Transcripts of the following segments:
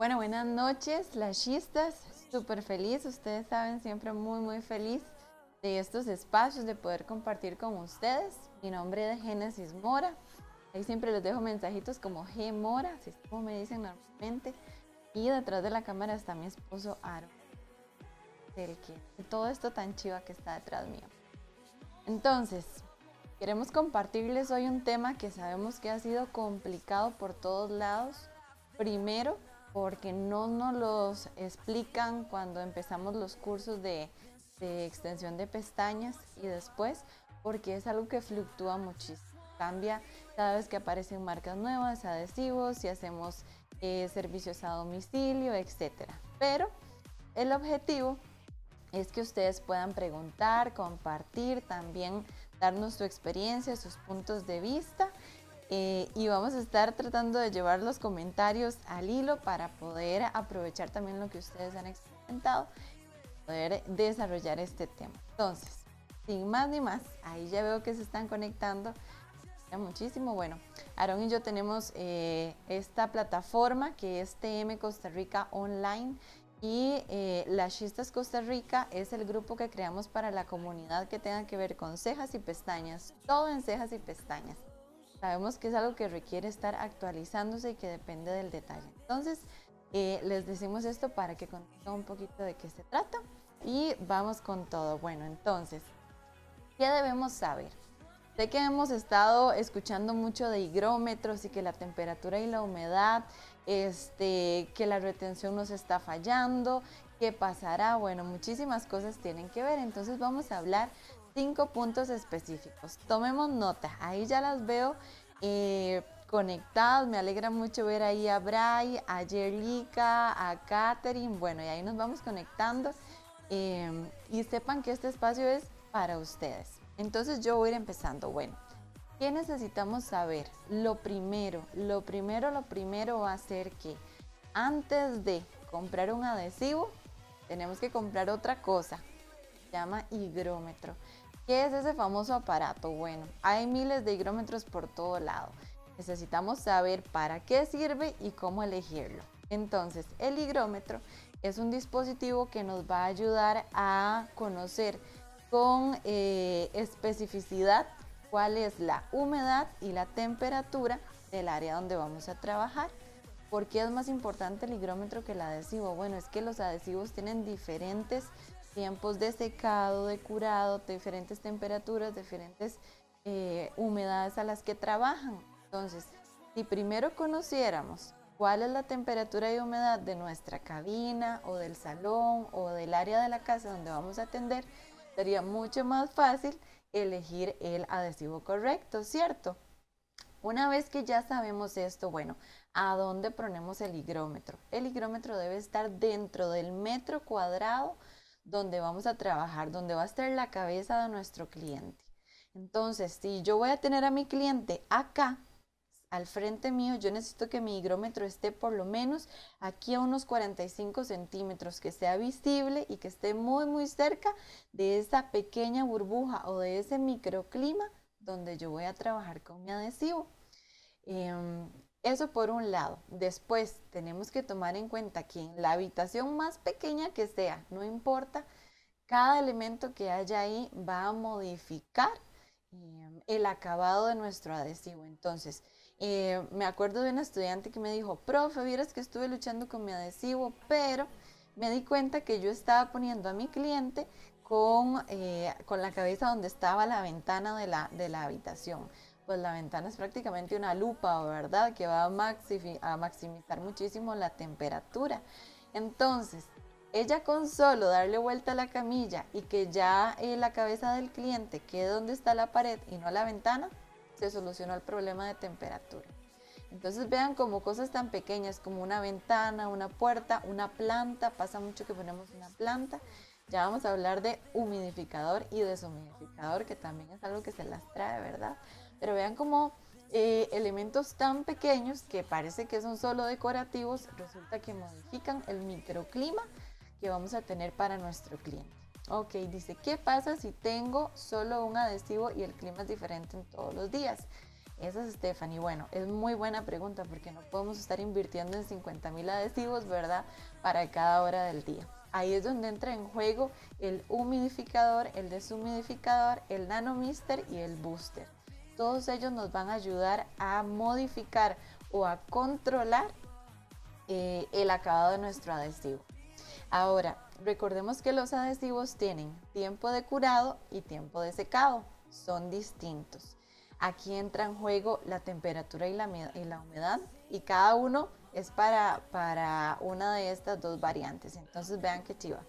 Bueno, buenas noches, lashistas. Súper feliz, ustedes saben, siempre muy feliz de estos espacios, de poder compartir con ustedes. Mi nombre es Génesis Mora. Ahí siempre les dejo mensajitos como G Mora, así es como me dicen normalmente. Y detrás de la cámara está mi esposo Aaron, de todo esto tan chiva que está detrás mío. Entonces, queremos compartirles hoy un tema que sabemos que ha sido complicado por todos lados. Primero, porque no nos los explican cuando empezamos los cursos de extensión de pestañas, y después porque es algo que fluctúa muchísimo. Cambia cada vez que aparecen marcas nuevas, adhesivos, si hacemos servicios a domicilio, etc. Pero el objetivo es que ustedes puedan preguntar, compartir, también darnos su experiencia, sus puntos de vista. Y vamos a estar tratando de llevar los comentarios al hilo para poder aprovechar también lo que ustedes han experimentado y poder desarrollar este tema. Entonces, sin más ni más, ahí ya veo que se están conectando muchísimo. Bueno, Aaron y yo tenemos esta plataforma que es TM Costa Rica Online, y Lashistas Costa Rica es el grupo que creamos para la comunidad que tenga que ver con cejas y pestañas, todo en cejas y pestañas. Sabemos que es algo que requiere estar actualizándose y que depende del detalle. Entonces, les decimos esto para que conozcan un poquito de qué se trata y vamos con todo. Bueno, entonces, ¿qué debemos saber? Sé que hemos estado escuchando mucho de higrómetros y que la temperatura y la humedad, que la retención nos está fallando, ¿qué pasará? Bueno, muchísimas cosas tienen que ver, entonces vamos a hablar 5 puntos específicos. Tomemos nota, ahí ya las veo conectadas, me alegra mucho ver ahí a Bray, a Jerlica, a Katherine, bueno, y ahí nos vamos conectando, y sepan que este espacio es para ustedes. Entonces yo voy a ir empezando. Bueno, ¿qué necesitamos saber? Lo primero va a ser que antes de comprar un adhesivo, tenemos que comprar otra cosa, se llama higrómetro. ¿Qué es ese famoso aparato? Bueno, hay miles de higrómetros por todo lado. Necesitamos saber para qué sirve y cómo elegirlo. Entonces, el higrómetro es un dispositivo que nos va a ayudar a conocer con especificidad cuál es la humedad y la temperatura del área donde vamos a trabajar. ¿Por qué es más importante el higrómetro que el adhesivo? Bueno, es que los adhesivos tienen diferentes tiempos de secado, de curado, diferentes temperaturas, diferentes humedades a las que trabajan. Entonces, si primero conociéramos cuál es la temperatura y humedad de nuestra cabina o del salón o del área de la casa donde vamos a atender, sería mucho más fácil elegir el adhesivo correcto, ¿cierto? Una vez que ya sabemos esto, bueno, ¿a dónde ponemos el higrómetro? El higrómetro debe estar dentro del metro cuadrado donde vamos a trabajar, donde va a estar la cabeza de nuestro cliente. Entonces, si yo voy a tener a mi cliente acá, al frente mío, yo necesito que mi higrómetro esté por lo menos aquí a unos 45 centímetros, que sea visible y que esté muy cerca de esa pequeña burbuja o de ese microclima donde yo voy a trabajar con mi adhesivo. Eso por un lado. Después tenemos que tomar en cuenta que en la habitación más pequeña que sea, no importa, cada elemento que haya ahí va a modificar el acabado de nuestro adhesivo. Entonces, me acuerdo de una estudiante que me dijo: profe, vieras que estuve luchando con mi adhesivo, pero me di cuenta que yo estaba poniendo a mi cliente con la cabeza donde estaba la ventana de la habitación. Pues la ventana es prácticamente una lupa, ¿verdad? Que va a maximizar muchísimo la temperatura. Entonces, ella con solo darle vuelta a la camilla y que ya la cabeza del cliente quede donde está la pared y no la ventana, se solucionó el problema de temperatura. Entonces vean, como cosas tan pequeñas como una ventana, una puerta, una planta, pasa mucho que ponemos una planta. Ya vamos a hablar de humidificador y deshumidificador, que también es algo que se las trae, ¿verdad? Pero vean cómo elementos tan pequeños que parece que son solo decorativos, resulta que modifican el microclima que vamos a tener para nuestro cliente. Ok, dice, ¿qué pasa si tengo solo un adhesivo y el clima es diferente en todos los días? Esa es Stephanie. Bueno, es muy buena pregunta porque no podemos estar invirtiendo en 50,000 adhesivos, ¿verdad? Para cada hora del día. Ahí es donde entra en juego el humidificador, el deshumidificador, el nanomister y el booster. Todos ellos nos van a ayudar a modificar o a controlar el acabado de nuestro adhesivo. Ahora, recordemos que los adhesivos tienen tiempo de curado y tiempo de secado. Son distintos. Aquí entra en juego la temperatura y la humedad y cada uno es para una de estas dos variantes. Entonces vean qué chiva.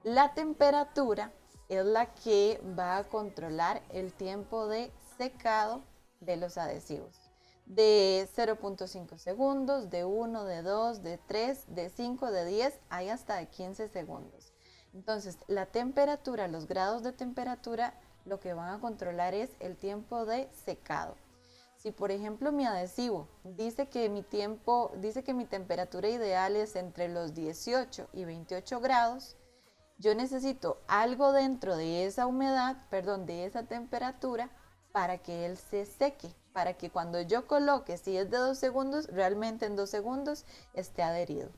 La temperatura es la que va a controlar el tiempo de secado de los adhesivos. De 0.5 segundos, de 1, de 2, de 3, de 5, de 10, hay hasta de 15 segundos. Entonces, la temperatura, los grados de temperatura, lo que van a controlar es el tiempo de secado. Si por ejemplo mi adhesivo dice que mi temperatura ideal es entre los 18 y 28 grados, yo necesito algo dentro de esa humedad, perdón, de esa temperatura para que él se seque, para que cuando yo coloque, si es de 2 segundos, realmente en 2 segundos esté adherido.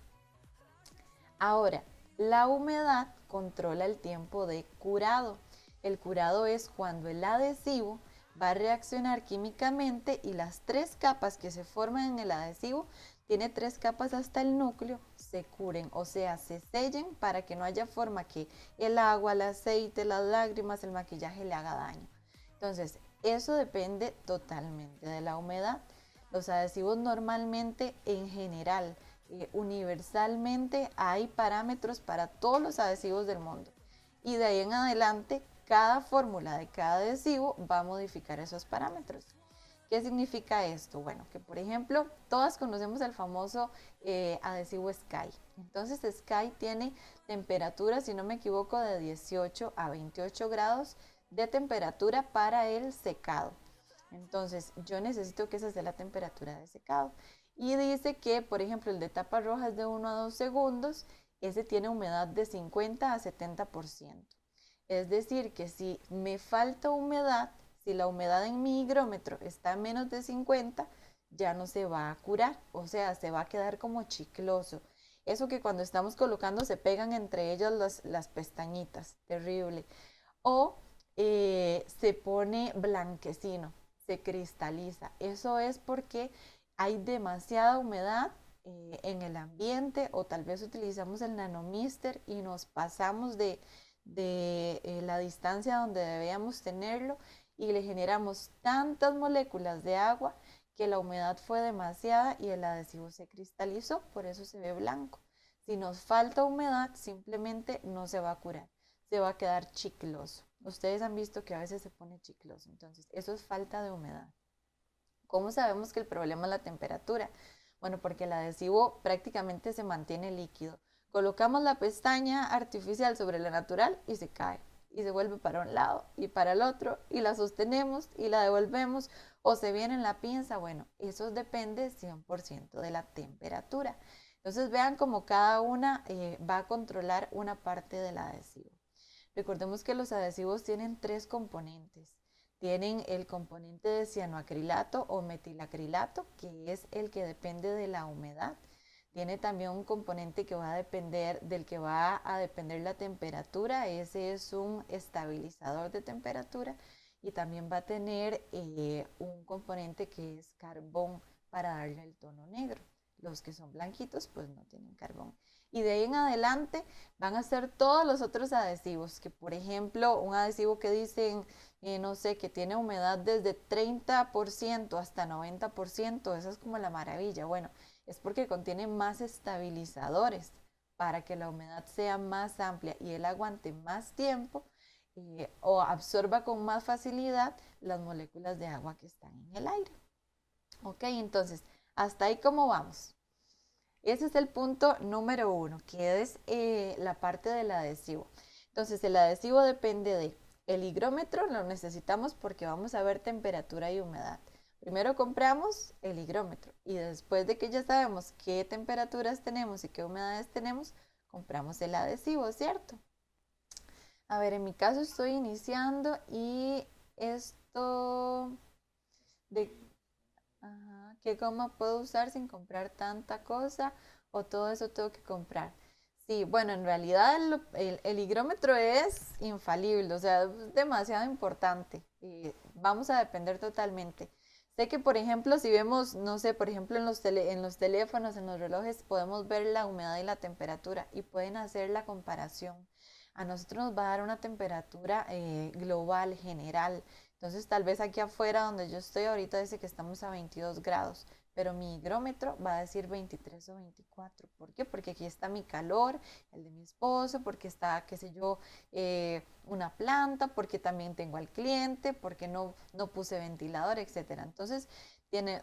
Ahora, la humedad controla el tiempo de curado. El curado es cuando el adhesivo va a reaccionar químicamente y las 3 capas que se forman en el adhesivo, tiene 3 capas hasta el núcleo, se curen, o sea, se sellen para que no haya forma que el agua, el aceite, las lágrimas, el maquillaje le haga daño. Entonces, eso depende totalmente de la humedad. Los adhesivos normalmente, en general, universalmente, hay parámetros para todos los adhesivos del mundo. Y de ahí en adelante, cada fórmula de cada adhesivo va a modificar esos parámetros. ¿Qué significa esto? Bueno, que por ejemplo, todas conocemos el famoso adhesivo Sky. Entonces, Sky tiene temperatura, si no me equivoco, de 18 a 28 grados de temperatura para el secado. Entonces, yo necesito que esa sea la temperatura de secado. Y dice que, por ejemplo, el de tapa roja es de 1 a 2 segundos, ese tiene humedad de 50 a 70%. Es decir, que si me falta humedad, si la humedad en mi higrómetro está a menos de 50, ya no se va a curar, o sea, se va a quedar como chicloso. Eso que cuando estamos colocando se pegan entre ellas las pestañitas, terrible. O se pone blanquecino, se cristaliza. Eso es porque hay demasiada humedad en el ambiente o tal vez utilizamos el nanomister y nos pasamos de la distancia donde debíamos tenerlo y le generamos tantas moléculas de agua que la humedad fue demasiada y el adhesivo se cristalizó, por eso se ve blanco. Si nos falta humedad, simplemente no se va a curar, se va a quedar chicloso. Ustedes han visto que a veces se pone chicloso, entonces eso es falta de humedad. ¿Cómo sabemos que el problema es la temperatura? Bueno, porque el adhesivo prácticamente se mantiene líquido. Colocamos la pestaña artificial sobre la natural y se cae. Y se vuelve para un lado y para el otro y la sostenemos y la devolvemos o se viene en la pinza. Bueno, eso depende 100% de la temperatura. Entonces vean cómo cada una va a controlar una parte del adhesivo. Recordemos que los adhesivos tienen 3 componentes. Tienen el componente de cianoacrilato o metilacrilato, que es el que depende de la humedad. Tiene también un componente que va a depender del que va a depender la temperatura. Ese es un estabilizador de temperatura. Y también va a tener un componente que es carbón para darle el tono negro. Los que son blanquitos pues no tienen carbón. Y de ahí en adelante van a ser todos los otros adhesivos, que por ejemplo un adhesivo que dicen, no sé, que tiene humedad desde 30% hasta 90%, eso es como la maravilla. Bueno, es porque contiene más estabilizadores para que la humedad sea más amplia y él aguante más tiempo o absorba con más facilidad las moléculas de agua que están en el aire. Ok, entonces, hasta ahí cómo vamos. Ese es el punto número 1, que es la parte del adhesivo. Entonces, el adhesivo depende de el higrómetro, lo necesitamos porque vamos a ver temperatura y humedad. Primero compramos el higrómetro y después de que ya sabemos qué temperaturas tenemos y qué humedades tenemos, compramos el adhesivo, ¿cierto? A ver, en mi caso estoy iniciando y esto De, ajá, ¿qué goma puedo usar sin comprar tanta cosa? ¿O todo eso tengo que comprar? Sí, bueno, en realidad el higrómetro es infalible, o sea, es demasiado importante. Vamos a depender totalmente. Sé que, por ejemplo, si vemos, no sé, por ejemplo, en los teléfonos, en los relojes, podemos ver la humedad y la temperatura y pueden hacer la comparación. A nosotros nos va a dar una temperatura global, general. Entonces, tal vez aquí afuera donde yo estoy ahorita dice que estamos a 22 grados, pero mi higrómetro va a decir 23 o 24. ¿Por qué? Porque aquí está mi calor, el de mi esposo, porque está, qué sé yo, una planta, porque también tengo al cliente, porque no puse ventilador, etcétera. Entonces,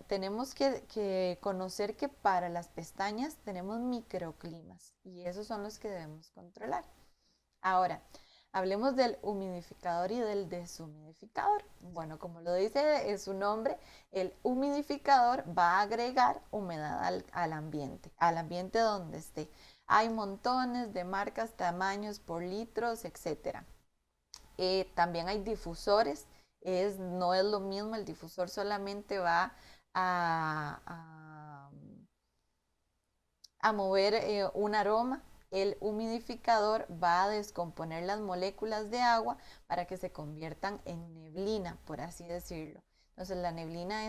tenemos que conocer que para las pestañas tenemos microclimas y esos son los que debemos controlar. Ahora, hablemos del humidificador y del deshumidificador. Bueno, como lo dice su nombre, el humidificador va a agregar humedad al ambiente donde esté. Hay montones de marcas, tamaños por litros, etcétera. También hay difusores, no es lo mismo, el difusor solamente va a, a mover un aroma. El humidificador va a descomponer las moléculas de agua para que se conviertan en neblina, por así decirlo. Entonces la neblina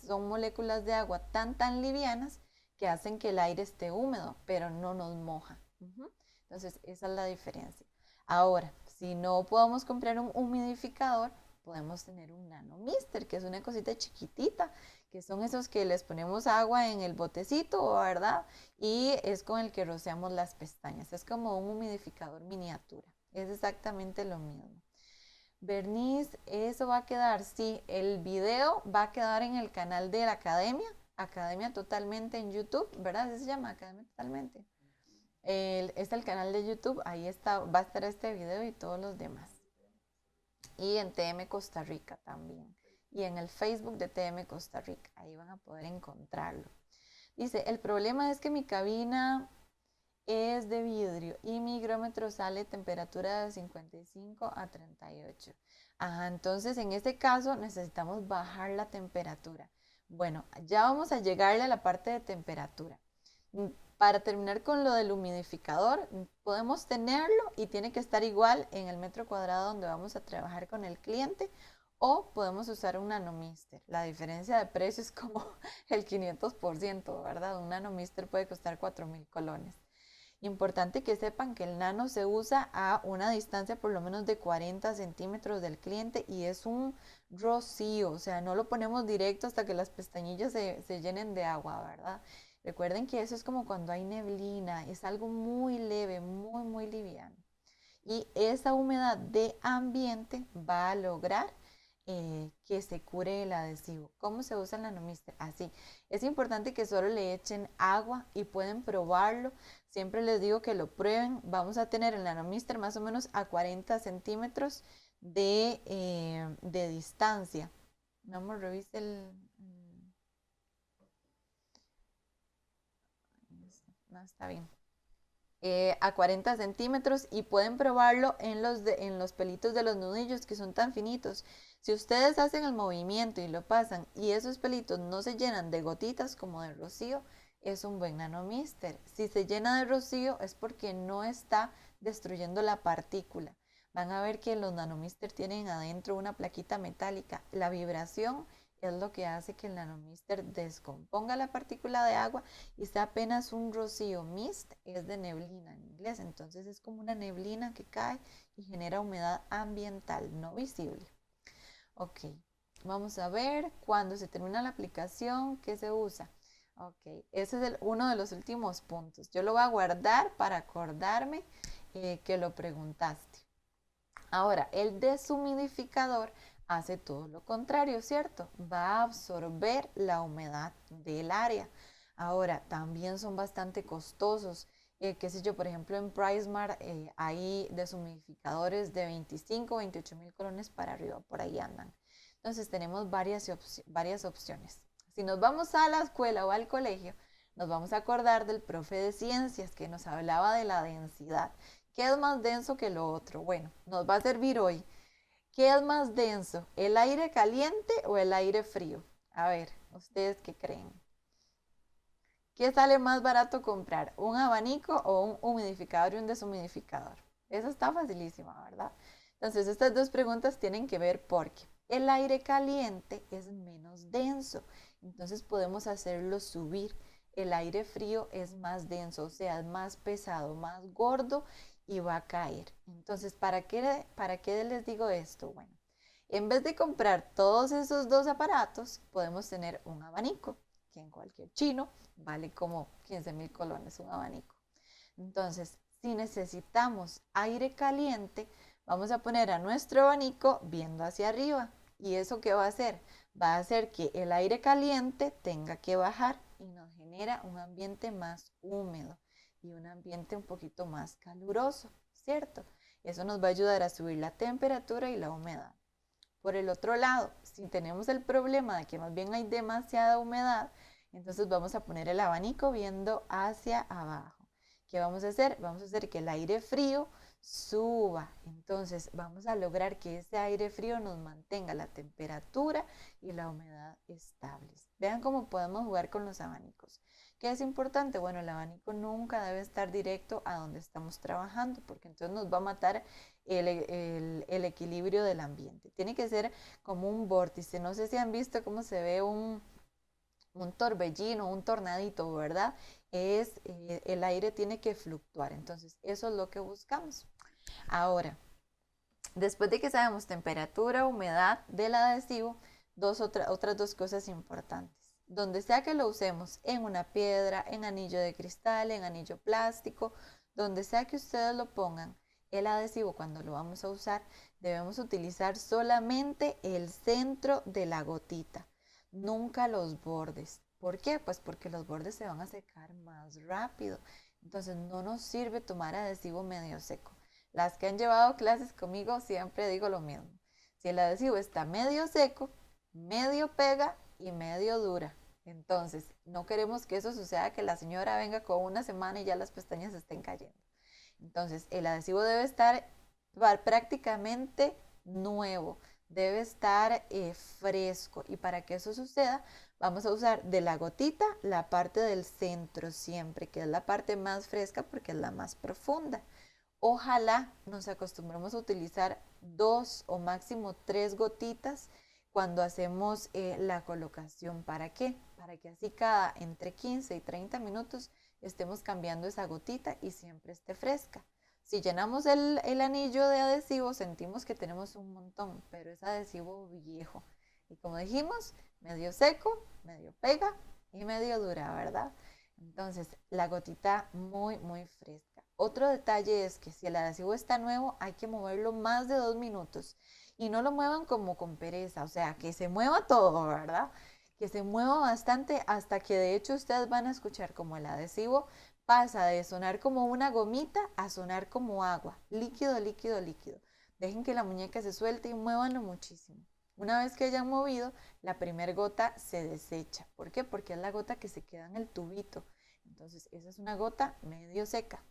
son moléculas de agua tan livianas que hacen que el aire esté húmedo, pero no nos moja. Entonces esa es la diferencia. Ahora, si no podemos comprar un humidificador, podemos tener un nanomister, que es una cosita chiquitita, que son esos que les ponemos agua en el botecito, ¿verdad? Y es con el que rociamos las pestañas. Es como un humidificador miniatura. Es exactamente lo mismo. Bernice, eso va a quedar, sí, el video va a quedar en el canal de la Academia, Academia Totalmente en YouTube, ¿verdad? Así se llama, Academia Totalmente. Es el canal de YouTube, ahí está, va a estar este video y todos los demás. Y en TM Costa Rica también. Y en el Facebook de TM Costa Rica, ahí van a poder encontrarlo. Dice, el problema es que mi cabina es de vidrio y mi higrómetro sale temperatura de 55 a 38. Ajá, entonces en este caso necesitamos bajar la temperatura. Bueno, ya vamos a llegarle a la parte de temperatura. Para terminar con lo del humidificador, podemos tenerlo y tiene que estar igual en el metro cuadrado donde vamos a trabajar con el cliente o podemos usar un nanomister. La diferencia de precio es como el 500%, ¿verdad? Un nanomister puede costar 4,000 colones. Importante que sepan que el nano se usa a una distancia por lo menos de 40 centímetros del cliente y es un rocío, o sea, no lo ponemos directo hasta que las pestañillas se llenen de agua, ¿verdad? Recuerden que eso es como cuando hay neblina, es algo muy leve, muy liviano. Y esa humedad de ambiente va a lograr que se cure el adhesivo. ¿Cómo se usa el nanomister? Así. Es importante que solo le echen agua y pueden probarlo. Siempre les digo que lo prueben. Vamos a tener el nanomister más o menos a 40 centímetros de distancia. Vamos, revise no, está bien. A 40 centímetros y pueden probarlo en los pelitos de los nudillos que son tan finitos. Si ustedes hacen el movimiento y lo pasan y esos pelitos no se llenan de gotitas como de rocío, es un buen nanomister. Si se llena de rocío es porque no está destruyendo la partícula. Van a ver que los nanomister tienen adentro una plaquita metálica. La vibración es lo que hace que el nanomister descomponga la partícula de agua y sea apenas un rocío. Mist es de neblina en inglés, entonces es como una neblina que cae y genera humedad ambiental, no visible. Ok, vamos a ver cuando se termina la aplicación, ¿qué se usa? Ok, ese es uno de los últimos puntos. Yo lo voy a guardar para acordarme que lo preguntaste. Ahora, el deshumidificador hace todo lo contrario, ¿cierto? Va a absorber la humedad del área. Ahora, también son bastante costosos. Qué sé yo, por ejemplo, en PriceMart hay deshumidificadores de 25, 28,000 colones para arriba, por ahí andan. Entonces tenemos varias opciones. Si nos vamos a la escuela o al colegio, nos vamos a acordar del profe de ciencias que nos hablaba de la densidad. ¿Qué es más denso que lo otro? Bueno, nos va a servir hoy. ¿Qué es más denso, el aire caliente o el aire frío? A ver, ¿ustedes qué creen? ¿Qué sale más barato comprar? ¿Un abanico o un humidificador y un deshumidificador? Eso está facilísima, ¿verdad? Entonces, estas dos preguntas tienen que ver porque el aire caliente es menos denso, entonces podemos hacerlo subir. El aire frío es más denso, o sea, es más pesado, más gordo y va a caer. Entonces, ¿para qué les digo esto? Bueno, en vez de comprar todos esos dos aparatos, podemos tener un abanico, que en cualquier chino vale como 15,000 colones un abanico. Entonces, si necesitamos aire caliente, vamos a poner a nuestro abanico viendo hacia arriba. ¿Y eso qué va a hacer? Va a hacer que el aire caliente tenga que bajar y nos genera un ambiente más húmedo y un ambiente un poquito más caluroso, ¿cierto? Eso nos va a ayudar a subir la temperatura y la humedad. Por el otro lado, si tenemos el problema de que más bien hay demasiada humedad, entonces vamos a poner el abanico viendo hacia abajo. ¿Qué vamos a hacer? Vamos a hacer que el aire frío suba. Entonces vamos a lograr que ese aire frío nos mantenga la temperatura y la humedad estables. Vean cómo podemos jugar con los abanicos. ¿Qué es importante? Bueno, el abanico nunca debe estar directo a donde estamos trabajando, porque entonces nos va a matar el equilibrio del ambiente. Tiene que ser como un vórtice. No sé si han visto cómo se ve un torbellino, un tornadito, ¿verdad? El aire tiene que fluctuar. Entonces, eso es lo que buscamos. Ahora, después de que sabemos temperatura, humedad del adhesivo, otras dos cosas importantes. Donde sea que lo usemos, en una piedra, en anillo de cristal, en anillo plástico, donde sea que ustedes lo pongan, el adhesivo cuando lo vamos a usar, debemos utilizar solamente el centro de la gotita, nunca los bordes. ¿Por qué? Pues porque los bordes se van a secar más rápido. Entonces no nos sirve tomar adhesivo medio seco. Las que han llevado clases conmigo siempre digo lo mismo. Si el adhesivo está medio seco, medio pega y medio dura. Entonces, no queremos que eso suceda, que la señora venga con una semana y ya las pestañas estén cayendo. Entonces, el adhesivo debe estar prácticamente nuevo, debe estar fresco. Y para que eso suceda, vamos a usar de la gotita la parte del centro siempre, que es la parte más fresca porque es la más profunda. Ojalá nos acostumbremos a utilizar 2 o máximo 3 gotitas cuando hacemos la colocación. ¿Para qué? Para que así cada entre 15 y 30 minutos estemos cambiando esa gotita y siempre esté fresca. Si llenamos el anillo de adhesivo, sentimos que tenemos un montón, pero es adhesivo viejo. Y como dijimos, medio seco, medio pega y medio dura, ¿verdad? Entonces, la gotita muy, muy fresca. Otro detalle es que si el adhesivo está nuevo, hay que moverlo más de 2 minutos. Y no lo muevan como con pereza, o sea, que se mueva todo, ¿verdad? Que se mueva bastante hasta que de hecho ustedes van a escuchar como el adhesivo pasa de sonar como una gomita a sonar como agua, líquido, líquido, líquido. Dejen que la muñeca se suelte y muévanlo muchísimo. Una vez que hayan movido, la primera gota se desecha. ¿Por qué? Porque es la gota que se queda en el tubito. Entonces, esa es una gota medio seca.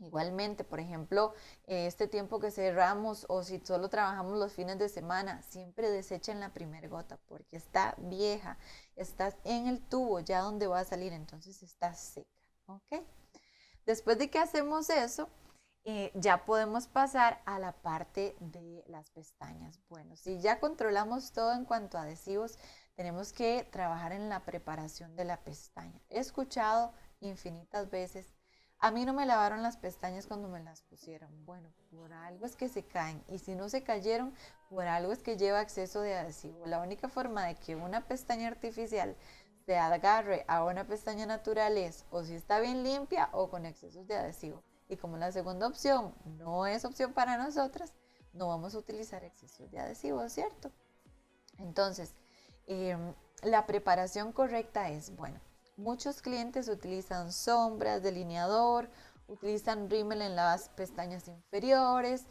Igualmente, por ejemplo, este tiempo que cerramos o si solo trabajamos los fines de semana, siempre desechen la primera gota porque está vieja, está en el tubo ya donde va a salir, entonces está seca, ¿ok? Después de que hacemos eso, ya podemos pasar a la parte de las pestañas. Bueno, si ya controlamos todo en cuanto a adhesivos, tenemos que trabajar en la preparación de la pestaña. He escuchado infinitas veces: a mí no me lavaron las pestañas cuando me las pusieron. Bueno, por algo es que se caen. Y si no se cayeron, por algo es que lleva exceso de adhesivo. La única forma de que una pestaña artificial se agarre a una pestaña natural es o si está bien limpia o con excesos de adhesivo. Y como la segunda opción no es opción para nosotras, no vamos a utilizar excesos de adhesivo, ¿cierto? Entonces, la preparación correcta es, bueno, muchos clientes utilizan sombras, delineador, utilizan rímel en las pestañas inferiores,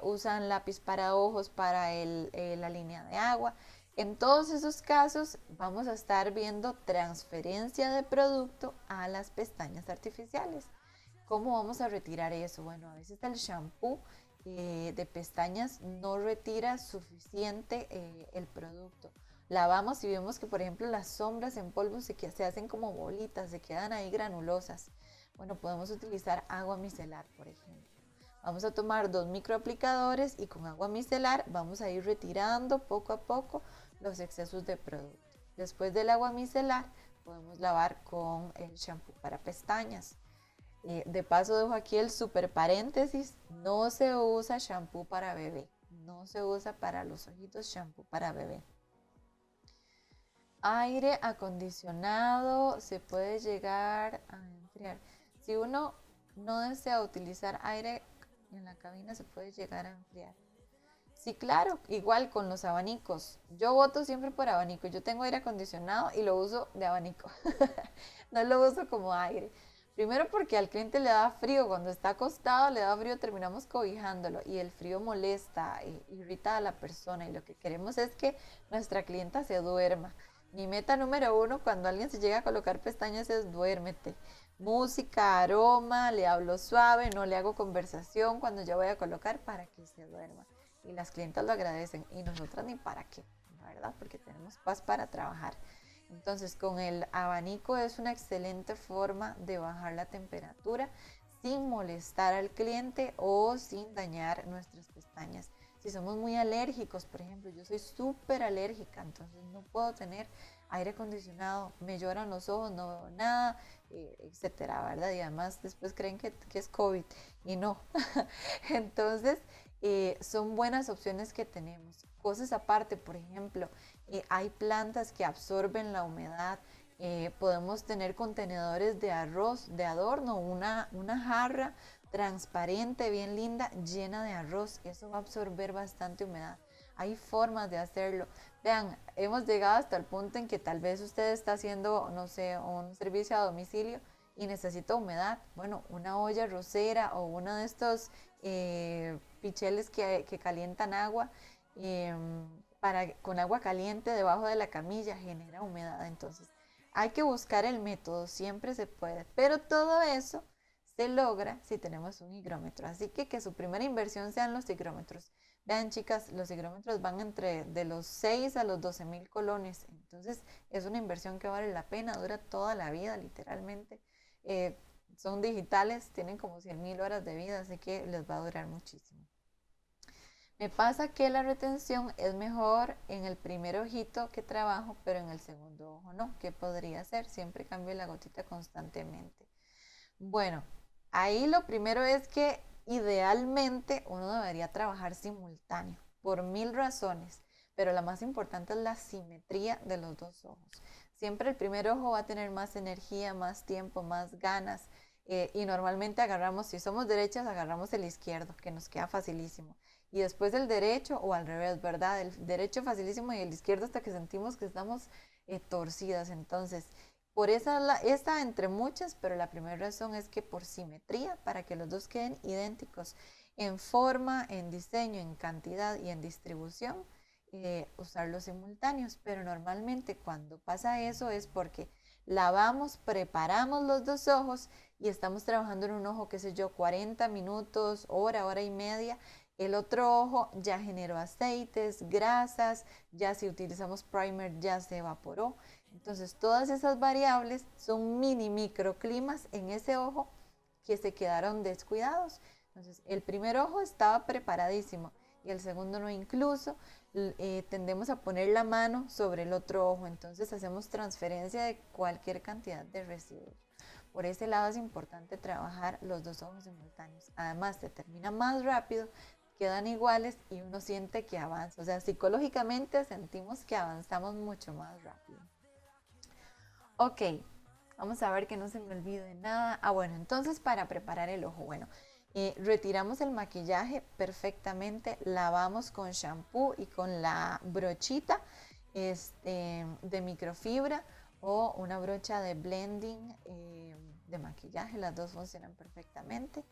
usan lápiz para ojos para la línea de agua. En todos esos casos vamos a estar viendo transferencia de producto a las pestañas artificiales. ¿Cómo vamos a retirar eso? Bueno, a veces el shampoo de pestañas no retira suficiente el producto. Lavamos y vemos que, por ejemplo, las sombras en polvo se hacen como bolitas, se quedan ahí granulosas. Bueno, podemos utilizar agua micelar, por ejemplo. Vamos a tomar 2 microaplicadores y con agua micelar vamos a ir retirando poco a poco los excesos de producto. Después del agua micelar podemos lavar con el shampoo para pestañas. De paso dejo aquí el super paréntesis, no se usa shampoo para bebé, no se usa para los ojitos shampoo para bebé. Aire acondicionado se puede llegar a enfriar. Si uno no desea utilizar aire en la cabina, se puede llegar a enfriar. Sí, claro, igual con los abanicos. Yo voto siempre por abanico. Yo tengo aire acondicionado y lo uso de abanico. No lo uso como aire. Primero porque al cliente le da frío, cuando está acostado le da frío, terminamos cobijándolo y el frío molesta, irrita a la persona y lo que queremos es que nuestra clienta se duerma. Mi meta número 1 cuando alguien se llega a colocar pestañas es duérmete. Música, aroma, le hablo suave, no le hago conversación cuando yo voy a colocar para que se duerma. Y las clientas lo agradecen y nosotras ni para qué, ¿verdad? Porque tenemos paz para trabajar. Entonces con el abanico es una excelente forma de bajar la temperatura sin molestar al cliente o sin dañar nuestras pestañas. Si somos muy alérgicos, por ejemplo, yo soy súper alérgica, entonces no puedo tener aire acondicionado, me lloran los ojos, no veo nada, etcétera, ¿verdad? Y además después creen que es COVID y no. Entonces, son buenas opciones que tenemos. Cosas aparte, por ejemplo, hay plantas que absorben la humedad. Podemos tener contenedores de arroz, de adorno, una jarra transparente, bien linda, llena de arroz. Eso va a absorber bastante humedad. Hay formas de hacerlo. Vean, hemos llegado hasta el punto en que tal vez usted está haciendo, no sé, un servicio a domicilio y necesita humedad. Bueno, una olla arrocera o uno de estos picheles que calientan agua con agua caliente debajo de la camilla genera humedad. Entonces hay que buscar el método, siempre se puede, pero todo eso se logra si tenemos un higrómetro. Así que su primera inversión sean los higrómetros. Vean, chicas, los higrómetros van entre de los 6 a los 12,000 colones. Entonces es una inversión que vale la pena, dura toda la vida literalmente. Son digitales, tienen como 100,000 horas de vida, así que les va a durar muchísimo. Me pasa que la retención es mejor en el primer ojito que trabajo, pero en el segundo ojo no. ¿Qué podría hacer? Siempre cambio la gotita constantemente. Bueno, ahí lo primero es que idealmente uno debería trabajar simultáneo por 1000 razones, pero la más importante es la simetría de los dos ojos. Siempre el primer ojo va a tener más energía, más tiempo, más ganas y normalmente agarramos, si somos derechas, agarramos el izquierdo, que nos queda facilísimo. Y después el derecho o al revés, ¿verdad? El derecho facilísimo y el izquierdo hasta que sentimos que estamos torcidas. Entonces, por esa entre muchas, pero la primera razón es que por simetría, para que los dos queden idénticos en forma, en diseño, en cantidad y en distribución, usarlos simultáneos. Pero normalmente cuando pasa eso es porque lavamos, preparamos los dos ojos y estamos trabajando en un ojo, qué sé yo, 40 minutos, hora y media. El otro ojo ya generó aceites, grasas, ya si utilizamos primer ya se evaporó. Entonces todas esas variables son mini microclimas en ese ojo que se quedaron descuidados. Entonces el primer ojo estaba preparadísimo y el segundo no. Incluso tendemos a poner la mano sobre el otro ojo, entonces hacemos transferencia de cualquier cantidad de residuos. Por ese lado es importante trabajar los dos ojos simultáneos. Además se termina más rápido, quedan iguales y uno siente que avanza. O sea, psicológicamente sentimos que avanzamos mucho más rápido. Ok, vamos a ver que no se me olvide nada. Bueno, entonces para preparar el ojo, bueno, retiramos el maquillaje perfectamente, lavamos con shampoo y con la brochita de microfibra o una brocha de blending de maquillaje, las dos funcionan perfectamente.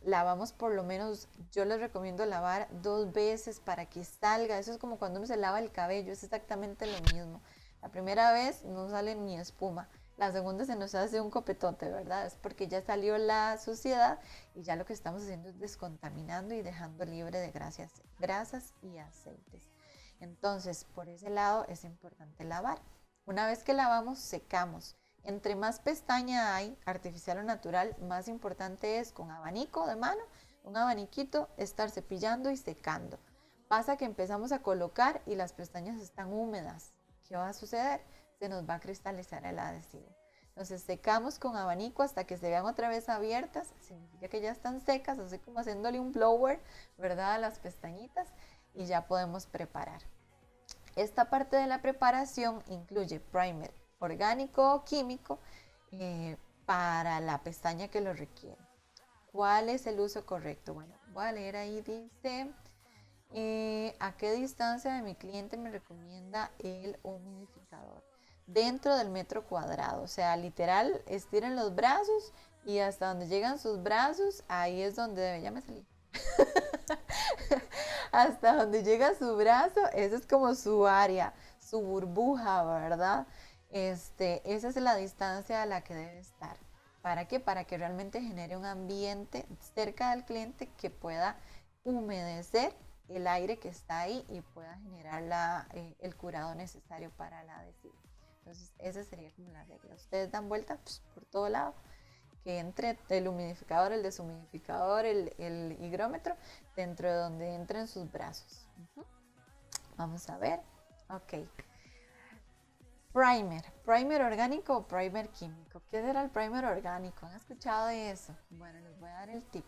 Lavamos por lo menos, yo les recomiendo lavar 2 veces para que salga. Eso es como cuando uno se lava el cabello, es exactamente lo mismo. La primera vez no sale ni espuma, la segunda se nos hace un copetote, ¿verdad? Es porque ya salió la suciedad y ya lo que estamos haciendo es descontaminando y dejando libre de grasas y aceites. Entonces, por ese lado es importante lavar. Una vez que lavamos, secamos. Entre más pestaña hay, artificial o natural, más importante es con abanico de mano, un abaniquito, estar cepillando y secando. Pasa que empezamos a colocar y las pestañas están húmedas. ¿Qué va a suceder? Se nos va a cristalizar el adhesivo. Entonces secamos con abanico hasta que se vean otra vez abiertas, significa que ya están secas, así como haciéndole un blower, ¿verdad? A las pestañitas y ya podemos preparar. Esta parte de la preparación incluye primer orgánico o químico para la pestaña que lo requiere. ¿Cuál es el uso correcto? Bueno, voy a leer ahí, dice, ¿a qué distancia de mi cliente me recomienda el humidificador? Dentro del metro cuadrado, o sea, literal, estiren los brazos y hasta donde llegan sus brazos, ahí es donde debe, ya me salí. Hasta donde llega su brazo, esa es como su área, su burbuja, ¿verdad? Esa es la distancia a la que debe estar. ¿Para qué? Para que realmente genere un ambiente cerca del cliente que pueda humedecer el aire que está ahí y pueda generar el curado necesario para la adhesivo. Entonces, esa sería como la regla. Ustedes dan vuelta por todo lado, que entre el humidificador, el deshumidificador, el higrómetro, dentro de donde entren sus brazos. Vamos a ver. Ok. Primer orgánico o primer químico. ¿Qué será el primer orgánico? ¿Han escuchado de eso? Bueno, les voy a dar el tip.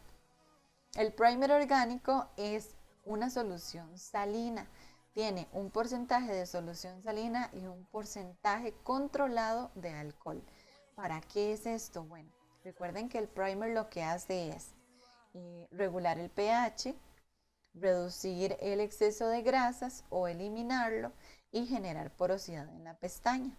El primer orgánico es una solución salina. Tiene un porcentaje de solución salina y un porcentaje controlado de alcohol. ¿Para qué es esto? Bueno, recuerden que el primer lo que hace es regular el pH, reducir el exceso de grasas o eliminarlo y generar porosidad en la pestaña.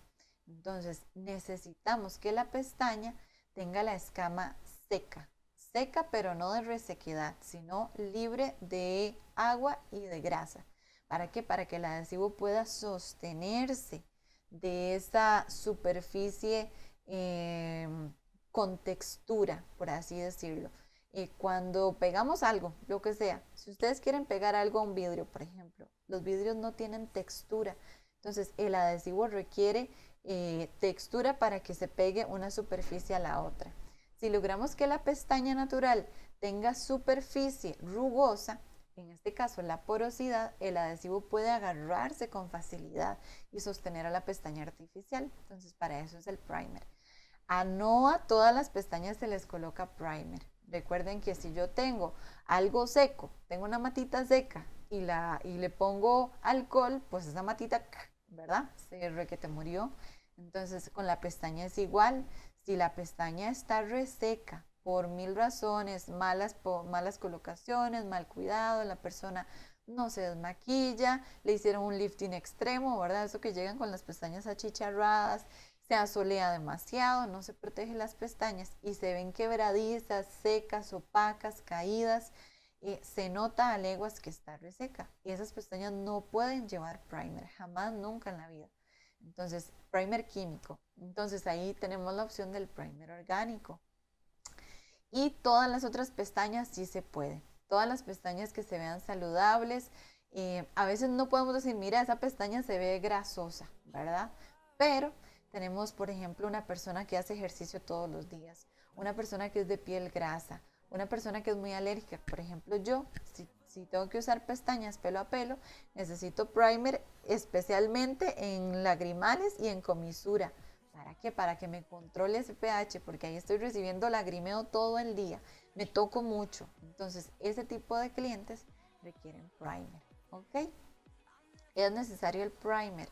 Entonces necesitamos que la pestaña tenga la escama seca, seca pero no de resequedad, sino libre de agua y de grasa. ¿Para qué? Para que el adhesivo pueda sostenerse de esa superficie con textura, por así decirlo. Cuando pegamos algo, lo que sea, si ustedes quieren pegar algo a un vidrio, por ejemplo, los vidrios no tienen textura, entonces el adhesivo requiere textura para que se pegue una superficie a la otra. Si logramos que la pestaña natural tenga superficie rugosa, en este caso la porosidad, el adhesivo puede agarrarse con facilidad y sostener a la pestaña artificial. Entonces para eso es el primer. No a todas las pestañas se les coloca primer. Recuerden que si yo tengo algo seco, tengo una matita seca y le pongo alcohol, pues esa matita, ¿verdad? Se requete murió. Entonces con la pestaña es igual. Si la pestaña está reseca por mil razones, malas colocaciones, mal cuidado, la persona no se desmaquilla, le hicieron un lifting extremo, ¿verdad? Eso que llegan con las pestañas achicharradas, se asolea demasiado, no se protege las pestañas y se ven quebradizas, secas, opacas, caídas, se nota a leguas que está reseca y esas pestañas no pueden llevar primer, jamás, nunca en la vida. Entonces, primer químico. Entonces ahí tenemos la opción del primer orgánico. Y todas las otras pestañas sí se puede. Todas las pestañas que se vean saludables. A veces no podemos decir, mira, esa pestaña se ve grasosa, ¿verdad? Pero tenemos, por ejemplo, una persona que hace ejercicio todos los días, una persona que es de piel grasa, una persona que es muy alérgica. Por ejemplo, yo, si tengo que usar pestañas pelo a pelo, necesito primer especialmente en lagrimales y en comisura. ¿Para qué? Para que me controle ese pH, porque ahí estoy recibiendo lagrimeo todo el día, me toco mucho. Entonces, ese tipo de clientes requieren primer, ¿ok? ¿Es necesario el primer?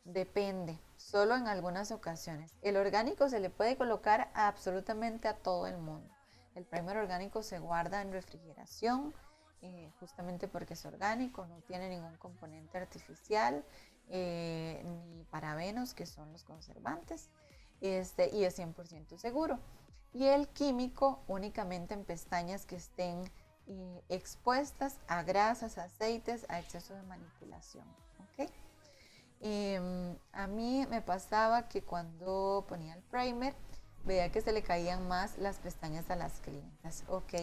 Depende, solo en algunas ocasiones. El orgánico se le puede colocar absolutamente a todo el mundo. El primer orgánico se guarda en refrigeración, justamente porque es orgánico, no tiene ningún componente artificial, ni parabenos, que son los conservantes, y es 100% seguro. Y el químico únicamente en pestañas que estén expuestas a grasas, aceites, a exceso de manipulación. ¿Okay? A mí me pasaba que cuando ponía el primer, veía que se le caían más las pestañas a las clientas. Ok,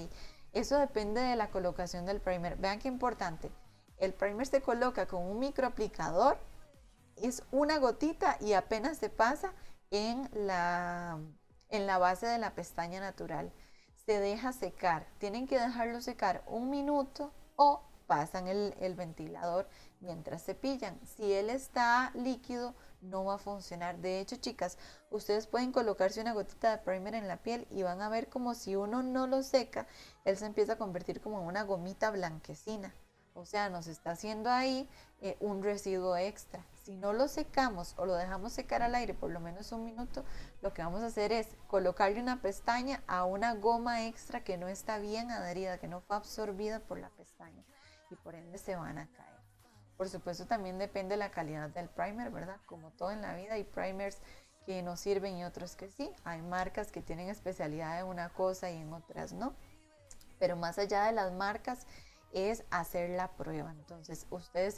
eso depende de la colocación del primer. Vean qué importante. El primer se coloca con un microaplicador, es una gotita y apenas se pasa en la base de la pestaña natural. Se deja secar. Tienen que dejarlo secar 1 minuto o pasan el ventilador mientras cepillan. Si él está líquido, no va a funcionar. De hecho, chicas, ustedes pueden colocarse una gotita de primer en la piel y van a ver como si uno no lo seca, él se empieza a convertir como en una gomita blanquecina. O sea, nos está haciendo ahí un residuo extra. Si no lo secamos o lo dejamos secar al aire por lo menos 1 minuto, lo que vamos a hacer es colocarle una pestaña a una goma extra que no está bien adherida, que no fue absorbida por la pestaña y por ende se van a caer. Por supuesto también depende de la calidad del primer, ¿verdad? Como todo en la vida hay primers que no sirven y otros que sí. Hay marcas que tienen especialidad en una cosa y en otras no. Pero más allá de las marcas es hacer la prueba. Entonces, ustedes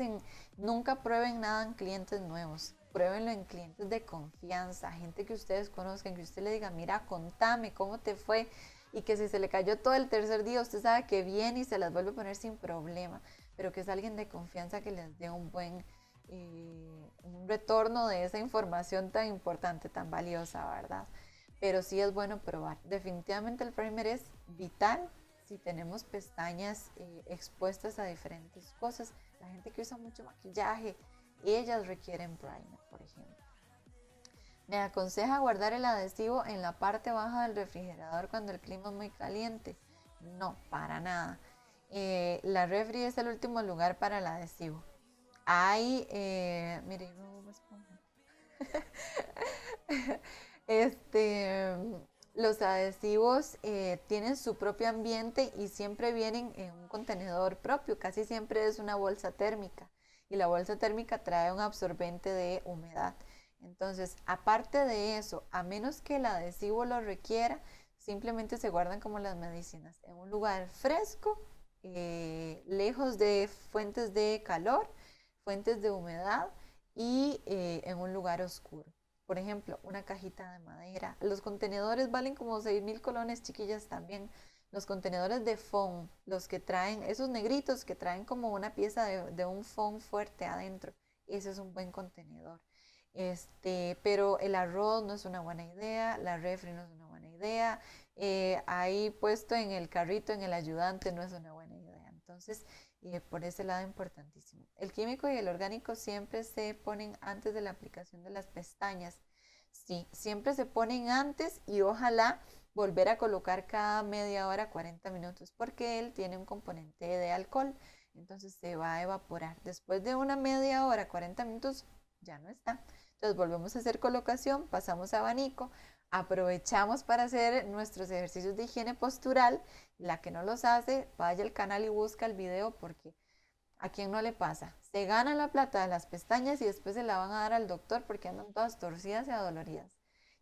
nunca prueben nada en clientes nuevos. Pruébenlo en clientes de confianza, gente que ustedes conozcan, que usted le diga, mira, contame cómo te fue, y que si se le cayó todo el tercer día, usted sabe que viene y se las vuelve a poner sin problema, pero que es alguien de confianza que les dé un retorno de esa información tan importante, tan valiosa, ¿verdad? Pero sí es bueno probar. Definitivamente el primer es vital si tenemos pestañas expuestas a diferentes cosas. La gente que usa mucho maquillaje, ellas requieren primer, por ejemplo. Me aconseja guardar el adhesivo en la parte baja del refrigerador cuando el clima es muy caliente. No, para nada. La refri es el último lugar para el adhesivo. Hay, mire, no, esponja. Este, los adhesivos tienen su propio ambiente y siempre vienen en un contenedor propio, casi siempre es una bolsa térmica y la bolsa térmica trae un absorbente de humedad. Entonces, aparte de eso, a menos que el adhesivo lo requiera, simplemente se guardan como las medicinas en un lugar fresco, lejos de fuentes de calor, fuentes de humedad y en un lugar oscuro. Por ejemplo, una cajita de madera. Los contenedores valen como 6,000 colones, chiquillas, también. Los contenedores de foam, los que traen, esos negritos que traen como una pieza de un foam fuerte adentro. Ese es un buen contenedor. Pero el arroz no es una buena idea, la refri no es una buena idea, ahí puesto en el carrito, en el ayudante, no es una buena idea. Entonces, por ese lado importantísimo. El químico y el orgánico siempre se ponen antes de la aplicación de las pestañas. Sí, siempre se ponen antes y ojalá volver a colocar cada media hora, 40 minutos, porque él tiene un componente de alcohol, entonces se va a evaporar. Después de una media hora, 40 minutos, ya no está. Entonces volvemos a hacer colocación, pasamos a abanico, aprovechamos para hacer nuestros ejercicios de higiene postural. La que no los hace, vaya al canal y busca el video porque ¿a quién no le pasa? Se gana la plata de las pestañas y después se la van a dar al doctor porque andan todas torcidas y adoloridas.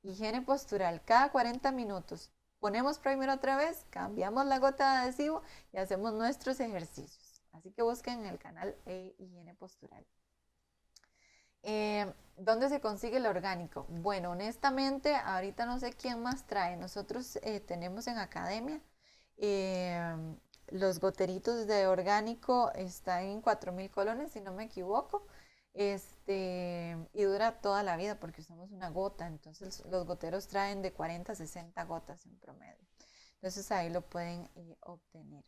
Higiene postural, cada 40 minutos. Ponemos primero otra vez, cambiamos la gota de adhesivo y hacemos nuestros ejercicios. Así que busquen en el canal Higiene Postural. ¿Dónde se consigue el orgánico? Bueno, honestamente, ahorita no sé quién más trae. Nosotros tenemos en academia eh, los goteritos de orgánico, están en 4,000 colones, si no me equivoco. Y dura toda la vida porque usamos una gota. Entonces, los goteros traen de 40 a 60 gotas en promedio. Entonces, ahí lo pueden obtener.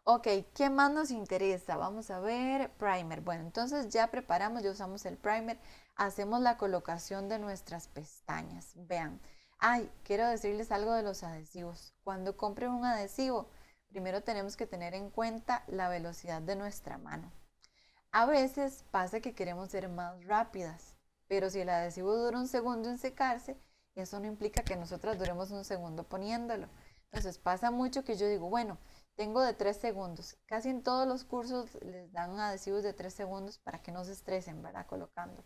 Ok, ¿qué más nos interesa? Vamos a ver, primer. Bueno, entonces ya preparamos, ya usamos el primer, hacemos la colocación de nuestras pestañas. Vean, quiero decirles algo de los adhesivos. Cuando compren un adhesivo, primero tenemos que tener en cuenta la velocidad de nuestra mano. A veces pasa que queremos ser más rápidas, pero si el adhesivo dura 1 segundo en secarse, eso no implica que nosotras duremos 1 segundo poniéndolo. Entonces pasa mucho que yo digo, bueno, tengo de 3 segundos. Casi en todos los cursos les dan adhesivos de 3 segundos para que no se estresen, ¿verdad? Colocando.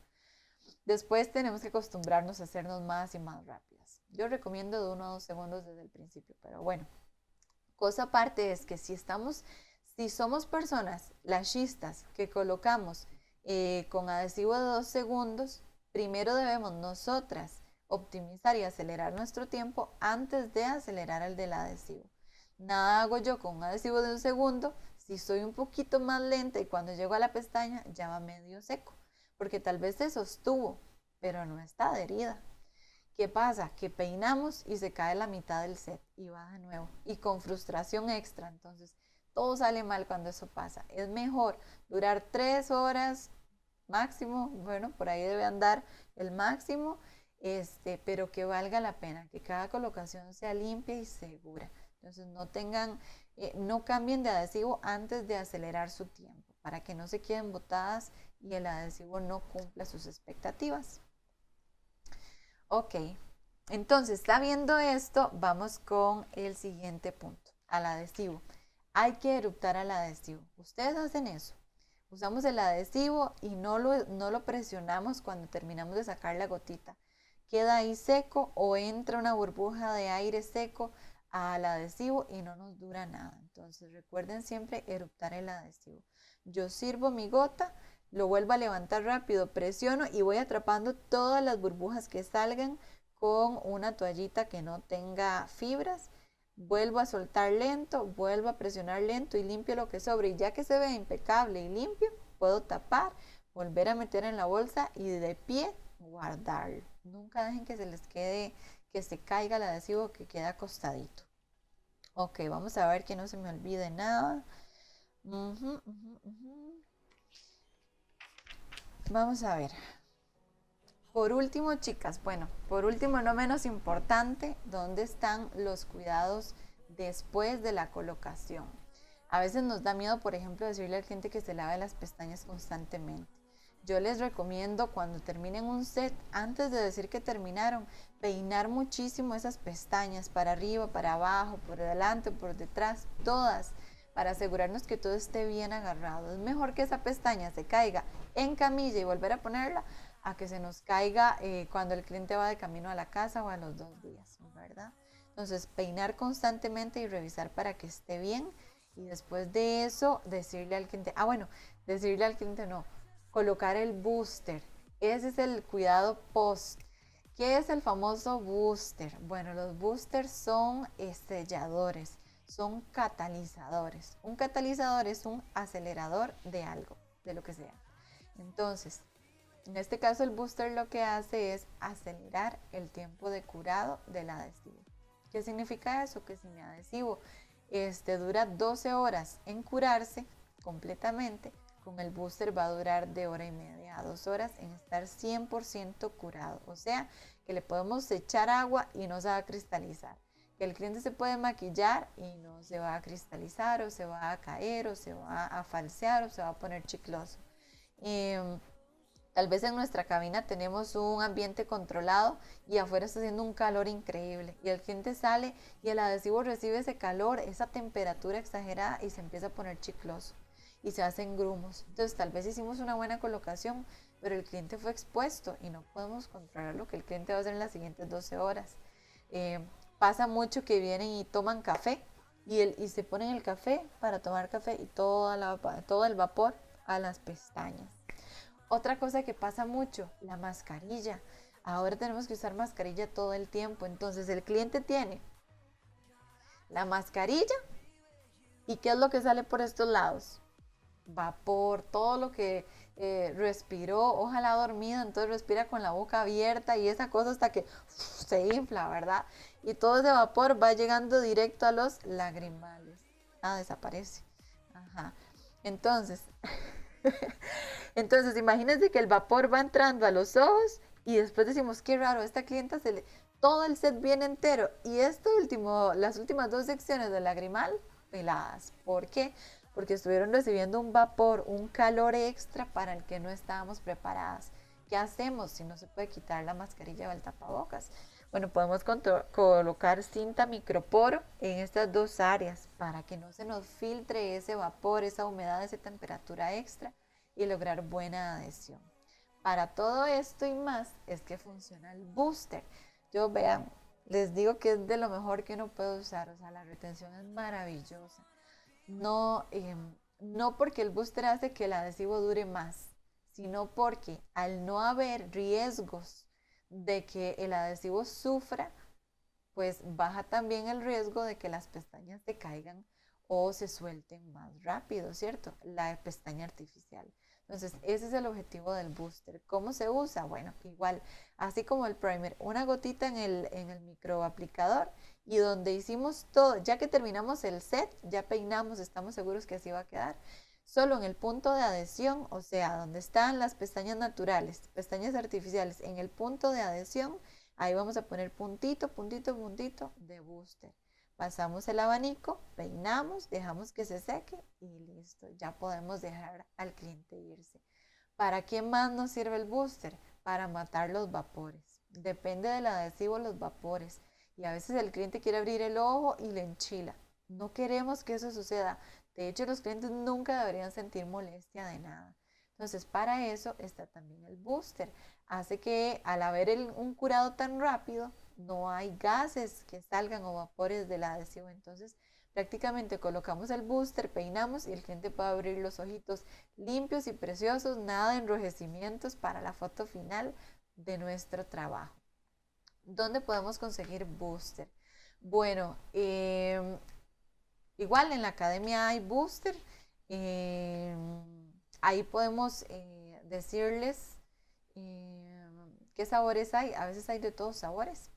Después tenemos que acostumbrarnos a hacernos más y más rápidas. Yo recomiendo de 1 a 2 segundos desde el principio, pero bueno. Cosa aparte es que si somos personas lascistas que colocamos con adhesivo de 2 segundos, primero debemos nosotras optimizar y acelerar nuestro tiempo antes de acelerar el del adhesivo. Nada hago yo con un adhesivo de 1 segundo si soy un poquito más lenta y cuando llego a la pestaña ya va medio seco, porque tal vez se sostuvo, pero no está adherida. ¿Qué pasa? Que peinamos y se cae la mitad del set y va de nuevo y con frustración extra. Entonces, todo sale mal cuando eso pasa. Es mejor durar 3 horas máximo, bueno, por ahí debe andar el máximo, pero que valga la pena, que cada colocación sea limpia y segura. Entonces, no cambien de adhesivo antes de acelerar su tiempo, para que no se queden botadas y el adhesivo no cumpla sus expectativas. Ok, entonces, sabiendo esto, vamos con el siguiente punto, al adhesivo. Hay que eruptar al adhesivo. ¿Ustedes hacen eso? Usamos el adhesivo y no lo presionamos cuando terminamos de sacar la gotita. Queda ahí seco o entra una burbuja de aire seco al adhesivo y no nos dura nada. Entonces recuerden siempre eruptar el adhesivo. Yo sirvo mi gota, lo vuelvo a levantar rápido, presiono y voy atrapando todas las burbujas que salgan con una toallita que no tenga fibras. Vuelvo a soltar lento, vuelvo a presionar lento y limpio lo que sobre. Y ya que se ve impecable y limpio, puedo tapar, volver a meter en la bolsa y de pie guardarlo. Nunca dejen que se les quede, que se caiga el adhesivo, que quede acostadito. Ok, vamos a ver que no se me olvide nada. Vamos a ver. Por último, chicas, bueno, por último, no menos importante, ¿dónde están los cuidados después de la colocación? A veces nos da miedo, por ejemplo, decirle al cliente que se lave las pestañas constantemente. Yo les recomiendo cuando terminen un set, antes de decir que terminaron, peinar muchísimo esas pestañas para arriba, para abajo, por delante, por detrás, todas, para asegurarnos que todo esté bien agarrado. Es mejor que esa pestaña se caiga en camilla y volver a ponerla a que se nos caiga cuando el cliente va de camino a la casa o a los 2 días, ¿verdad? Entonces, peinar constantemente y revisar para que esté bien y después de eso decirle al cliente, decirle al cliente no, colocar el booster. Ese es el cuidado post. ¿Qué es el famoso booster? Bueno, los boosters son selladores, son catalizadores. Un catalizador es un acelerador de algo, de lo que sea. Entonces, en este caso el booster lo que hace es acelerar el tiempo de curado del adhesivo. ¿Qué significa eso? Que si mi adhesivo dura 12 horas en curarse completamente, con el booster va a durar de 1:30 a 2 horas en estar 100% curado. O sea, que le podemos echar agua y no se va a cristalizar. Que el cliente se puede maquillar y no se va a cristalizar o se va a caer o se va a falsear o se va a poner chicloso. Tal vez en nuestra cabina tenemos un ambiente controlado y afuera está haciendo un calor increíble y el cliente sale y el adhesivo recibe ese calor, esa temperatura exagerada y se empieza a poner chicloso y se hacen grumos. Entonces tal vez hicimos una buena colocación, pero el cliente fue expuesto y no podemos controlar lo que el cliente va a hacer en las siguientes 12 horas. Pasa mucho que vienen y toman café y se ponen el café para tomar café y todo el vapor a las pestañas. Otra cosa que pasa mucho, la mascarilla. Ahora tenemos que usar mascarilla todo el tiempo. Entonces el cliente tiene la mascarilla y ¿qué es lo que sale por estos lados? Vapor, todo lo que respiró, ojalá dormido, entonces respira con la boca abierta y esa cosa hasta que se infla, ¿verdad? Y todo ese vapor va llegando directo a los lagrimales. Desaparece. Ajá. Entonces... Entonces, imagínense que el vapor va entrando a los ojos y después decimos, qué raro, esta clienta todo el set viene entero y las últimas 2 secciones del lagrimal peladas. ¿Por qué? Porque estuvieron recibiendo un vapor, un calor extra para el que no estábamos preparadas. ¿Qué hacemos si no se puede quitar la mascarilla o el tapabocas? Bueno, podemos colocar cinta microporo en estas 2 áreas para que no se nos filtre ese vapor, esa humedad, esa temperatura extra y lograr buena adhesión. Para todo esto y más es que funciona el booster. Vean, les digo que es de lo mejor que uno puede usar, o sea, la retención es maravillosa. No porque el booster hace que el adhesivo dure más, sino porque al no haber riesgos de que el adhesivo sufra, pues baja también el riesgo de que las pestañas se caigan o se suelten más rápido, ¿cierto? La pestaña artificial. Entonces, ese es el objetivo del booster. ¿Cómo se usa? Bueno, igual, así como el primer, una gotita en el microaplicador y donde hicimos todo, ya que terminamos el set, ya peinamos, estamos seguros que así va a quedar. Solo en el punto de adhesión, o sea, donde están las pestañas naturales, pestañas artificiales, en el punto de adhesión, ahí vamos a poner puntito, puntito, puntito de booster. Pasamos el abanico, peinamos, dejamos que se seque y listo. Ya podemos dejar al cliente irse. ¿Para qué más nos sirve el booster? Para matar los vapores. Depende del adhesivo los vapores. Y a veces el cliente quiere abrir el ojo y le enchila. No queremos que eso suceda. De hecho, los clientes nunca deberían sentir molestia de nada. Entonces, para eso está también el booster. Hace que al haber un curado tan rápido, no hay gases que salgan o vapores del adhesivo. Entonces, prácticamente colocamos el booster, peinamos y el cliente puede abrir los ojitos limpios y preciosos, nada de enrojecimientos para la foto final de nuestro trabajo. ¿Dónde podemos conseguir booster? Bueno, igual en la academia hay booster. Ahí podemos decirles qué sabores hay. A veces hay de todos sabores.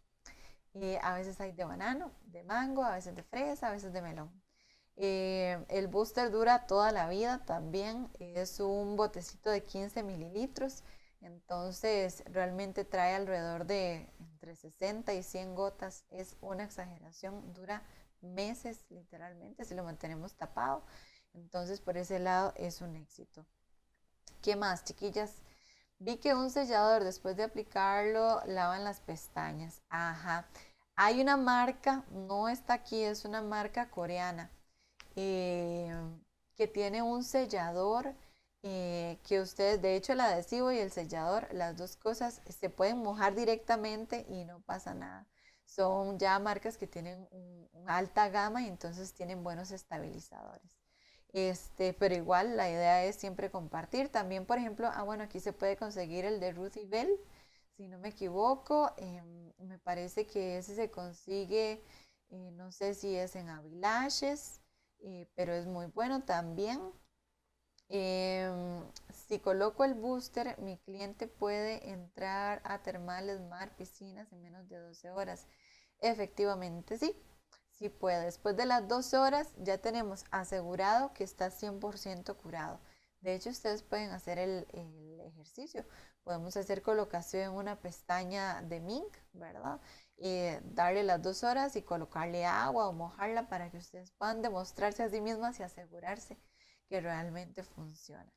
A veces hay de banano, de mango, a veces de fresa, a veces de melón. El booster dura toda la vida también. Es un botecito de 15 mililitros. Entonces realmente trae alrededor de entre 60 y 100 gotas. Es una exageración. Dura meses literalmente si lo mantenemos tapado. Entonces por ese lado es un éxito. ¿Qué más, chiquillas? Vi que un sellador después de aplicarlo lavan las pestañas. Ajá. Hay una marca, no está aquí, es una marca coreana eh, que tiene un sellador que ustedes, de hecho el adhesivo y el sellador, las dos cosas se pueden mojar directamente y no pasa nada. Son ya marcas que tienen una alta gama y entonces tienen buenos estabilizadores. Pero igual la idea es siempre compartir. También, por ejemplo, bueno, aquí se puede conseguir el de Ruthie Bell, si no me equivoco. Me parece que ese se consigue, no sé si es en Avilashes, pero es muy bueno también. Si coloco el booster, mi cliente puede entrar a termales, mar, piscinas en menos de 12 horas. Efectivamente, sí. Sí puede. Después de las 12 horas ya tenemos asegurado que está 100% curado. De hecho, ustedes pueden hacer el ejercicio. Podemos hacer colocación en una pestaña de mink, ¿verdad? Darle las 2 horas y colocarle agua o mojarla para que ustedes puedan demostrarse a sí mismas y asegurarse que realmente funciona.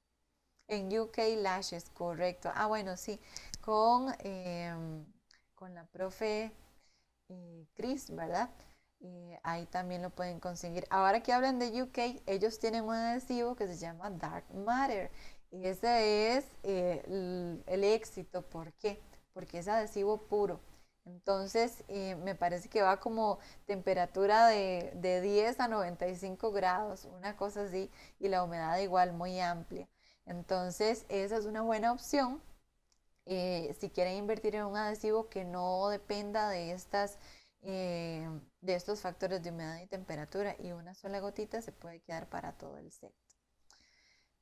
En UK Lashes, correcto. Bueno, sí, con la profe Chris, ¿verdad? Ahí también lo pueden conseguir. Ahora que hablan de UK, ellos tienen un adhesivo que se llama Dark Matter. Y ese es el éxito. ¿Por qué? Porque es adhesivo puro. Entonces, me parece que va como temperatura de 10 a 95 grados, una cosa así, y la humedad igual muy amplia. Entonces, esa es una buena opción si quieren invertir en un adhesivo que no dependa de estos factores de humedad y temperatura, y una sola gotita se puede quedar para todo el set.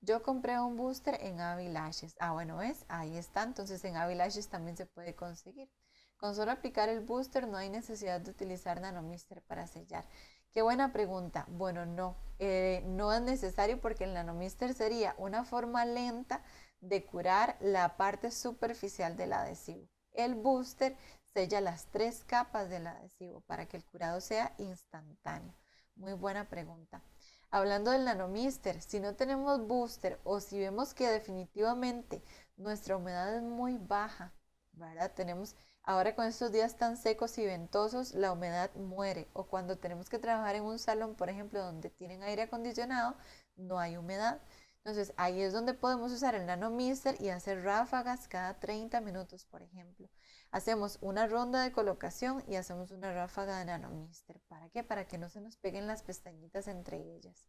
Yo compré un booster en Avi Lashes. Bueno, ¿ves? Ahí está. Entonces en Avi Lashes también se puede conseguir. Con solo aplicar el booster no hay necesidad de utilizar Nanomister para sellar. Qué buena pregunta. Bueno, no. No es necesario porque el Nanomister sería una forma lenta de curar la parte superficial del adhesivo. El booster sella las 3 capas del adhesivo para que el curado sea instantáneo. Muy buena pregunta. Hablando del Nanomister, si no tenemos booster o si vemos que definitivamente nuestra humedad es muy baja, ¿verdad? Ahora con estos días tan secos y ventosos, la humedad muere. O cuando tenemos que trabajar en un salón, por ejemplo, donde tienen aire acondicionado, no hay humedad. Entonces ahí es donde podemos usar el Nanomister y hacer ráfagas cada 30 minutos, por ejemplo. Hacemos una ronda de colocación y hacemos una ráfaga de Nanomister. ¿Para qué? Para que no se nos peguen las pestañitas entre ellas.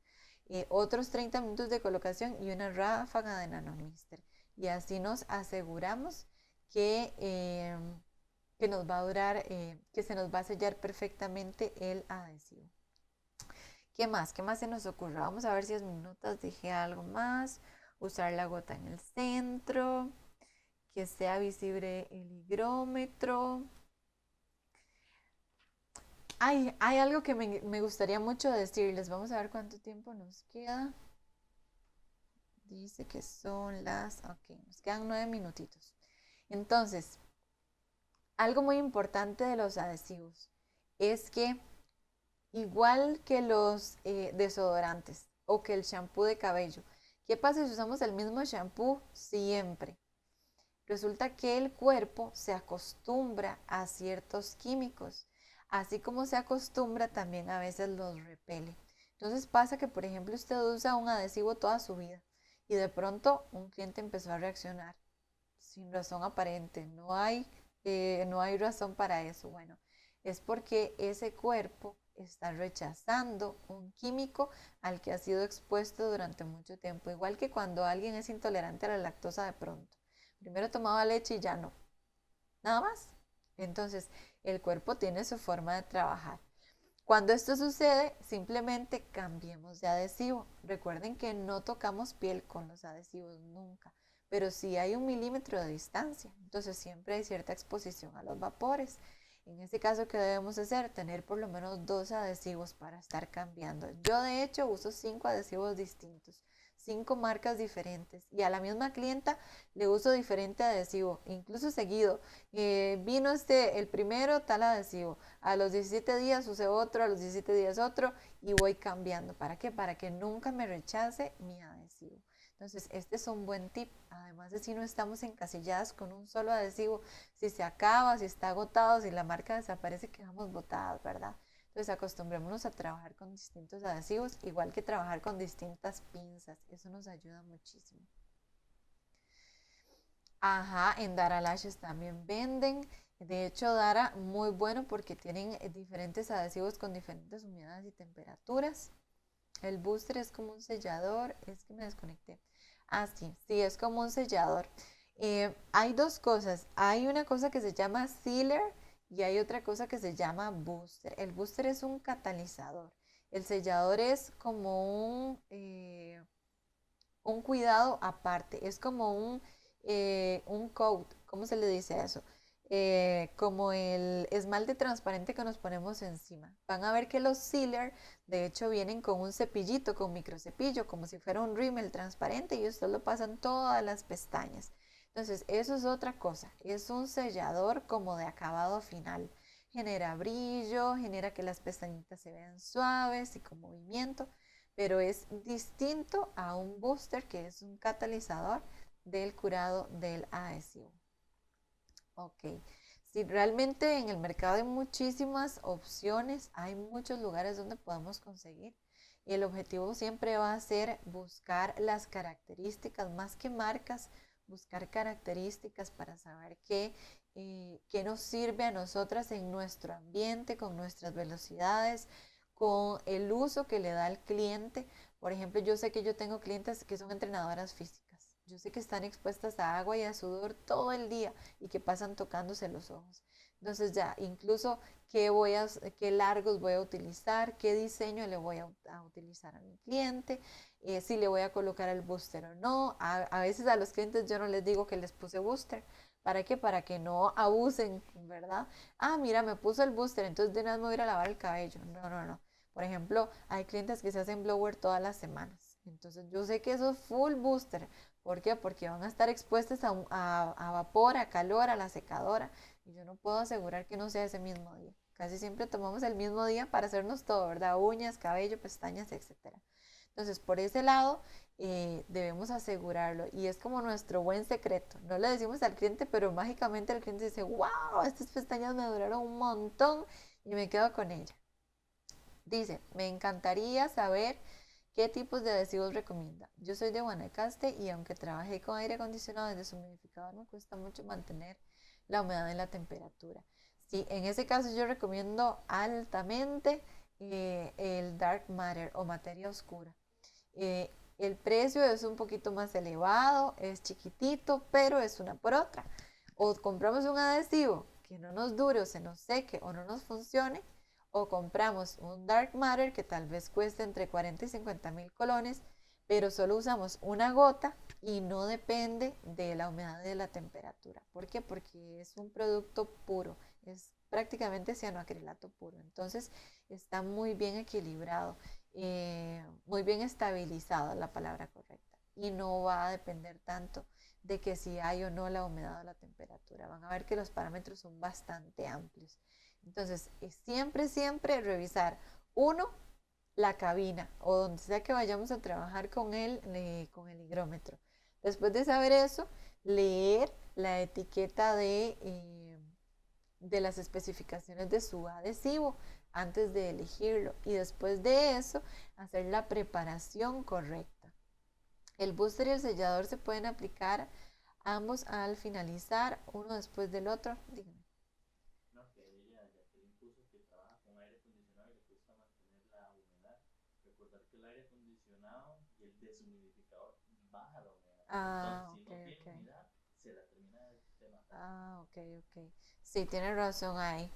Otros 30 minutos de colocación y una ráfaga de Nanomister. y así nos aseguramos que nos va a durar, que se nos va a sellar perfectamente el adhesivo. ¿Qué más? ¿Qué más se nos ocurre? Vamos a ver si en mis notas dije algo más. Usar la gota en el centro, que sea visible el higrómetro. Hay algo que me gustaría mucho decirles. Vamos a ver cuánto tiempo nos queda. Dice que son ok, nos quedan 9 minutitos. Entonces, algo muy importante de los adhesivos es que igual que los desodorantes o que el shampoo de cabello, ¿qué pasa si usamos el mismo shampoo siempre? Resulta que el cuerpo se acostumbra a ciertos químicos, así como se acostumbra también a veces los repele. Entonces pasa que, por ejemplo, usted usa un adhesivo toda su vida y de pronto un cliente empezó a reaccionar sin razón aparente, no hay razón para eso. Bueno, es porque ese cuerpo está rechazando un químico al que ha sido expuesto durante mucho tiempo, igual que cuando alguien es intolerante a la lactosa de pronto. Primero tomaba leche y ya no, nada más. Entonces, el cuerpo tiene su forma de trabajar. Cuando esto sucede, simplemente cambiemos de adhesivo. Recuerden que no tocamos piel con los adhesivos nunca, pero sí hay 1 milímetro de distancia. Entonces siempre hay cierta exposición a los vapores. En este caso, ¿qué debemos hacer? Tener por lo menos 2 adhesivos para estar cambiando. Yo de hecho uso 5 adhesivos distintos, 5 marcas diferentes, y a la misma clienta le uso diferente adhesivo, incluso seguido. Vino el primero tal adhesivo, a los 17 días usé otro, a los 17 días otro, y voy cambiando. ¿Para qué? Para que nunca me rechace mi adhesivo. Entonces, este es un buen tip. Además de si no estamos encasilladas con un solo adhesivo, si se acaba, si está agotado, si la marca desaparece, quedamos botadas, ¿verdad? Entonces, acostumbrémonos a trabajar con distintos adhesivos, igual que trabajar con distintas pinzas. Eso nos ayuda muchísimo. Ajá, en Dara Lashes también venden. De hecho, Dara muy bueno porque tienen diferentes adhesivos con diferentes humedades y temperaturas. El booster es como un sellador. Es que me desconecté. Ah, sí, sí, es como un sellador. Hay dos cosas. Hay una cosa que se llama sealer y hay otra cosa que se llama booster. El booster es un catalizador. El sellador es como un cuidado aparte. Es como un coat. ¿Cómo se le dice eso? Como el esmalte transparente que nos ponemos encima. Van a ver que los sealer de hecho vienen con un cepillito, con microcepillo, como si fuera un rímel transparente y ustedes lo pasan todas las pestañas. Entonces, eso es otra cosa. Es un sellador como de acabado final. Genera brillo, genera que las pestañitas se vean suaves y con movimiento, pero es distinto a un booster que es un catalizador del curado del adhesivo. Ok, si realmente en el mercado hay muchísimas opciones, hay muchos lugares donde podemos conseguir. Y el objetivo siempre va a ser buscar las características, más que marcas, buscar características para saber qué nos sirve a nosotras en nuestro ambiente, con nuestras velocidades, con el uso que le da al cliente. Por ejemplo, yo sé que yo tengo clientes que son entrenadoras físicas. Yo sé que están expuestas a agua y a sudor todo el día y que pasan tocándose los ojos. Entonces ya, incluso qué largos voy a utilizar, qué diseño le voy a utilizar a mi cliente, si le voy a colocar el booster o no. A veces a los clientes yo no les digo que les puse booster. ¿Para qué? Para que no abusen, ¿verdad? Ah, mira, me puso el booster, entonces de nada me voy a ir a lavar el cabello. No, no, no. Por ejemplo, hay clientes que se hacen blower todas las semanas. Entonces yo sé que eso es full booster. ¿Por qué? Porque van a estar expuestas a vapor, a calor, a la secadora. Y yo no puedo asegurar que no sea ese mismo día. Casi siempre tomamos el mismo día para hacernos todo, ¿verdad? Uñas, cabello, pestañas, etcétera. Entonces, por ese lado, debemos asegurarlo. Y es como nuestro buen secreto. No le decimos al cliente, pero mágicamente el cliente dice, wow, estas pestañas me duraron un montón y me quedo con ella. Dice, me encantaría saber qué tipos de adhesivos recomienda. Yo soy de Guanacaste y aunque trabajé con aire acondicionado y deshumidificador, me cuesta mucho mantener la humedad y la temperatura. Sí, en ese caso yo recomiendo altamente el Dark Matter o materia oscura. el precio es un poquito más elevado, es chiquitito, pero es una por otra. O compramos un adhesivo que no nos dure o se nos seque o no nos funcione, o compramos un dark matter que tal vez cueste entre 40 y 50 mil colones, pero solo usamos una gota y no depende de la humedad y de la temperatura. ¿Por qué? Porque es un producto puro, es prácticamente cianoacrilato puro. Entonces está muy bien equilibrado, muy bien estabilizado, la palabra correcta. Y no va a depender tanto de que si hay o no la humedad o la temperatura. Van a ver que los parámetros son bastante amplios. Entonces, siempre, siempre revisar, uno, la cabina o donde sea que vayamos a trabajar con el higrómetro. Después de saber eso, leer la etiqueta de las especificaciones de su adhesivo antes de elegirlo y después de eso, hacer la preparación correcta. El booster y el sellador se pueden aplicar ambos al finalizar, uno después del otro. Dígame. No, que ella, ya que le impuso que trabaja con aire acondicionado y le cuesta mantener la humedad. Recordar que el aire acondicionado y el deshumidificador baja la humedad. Entonces, Ah, si ok, no tiene ok. humedad, se la termina de matar. Ah, ok, ok. Sí, tiene razón ahí.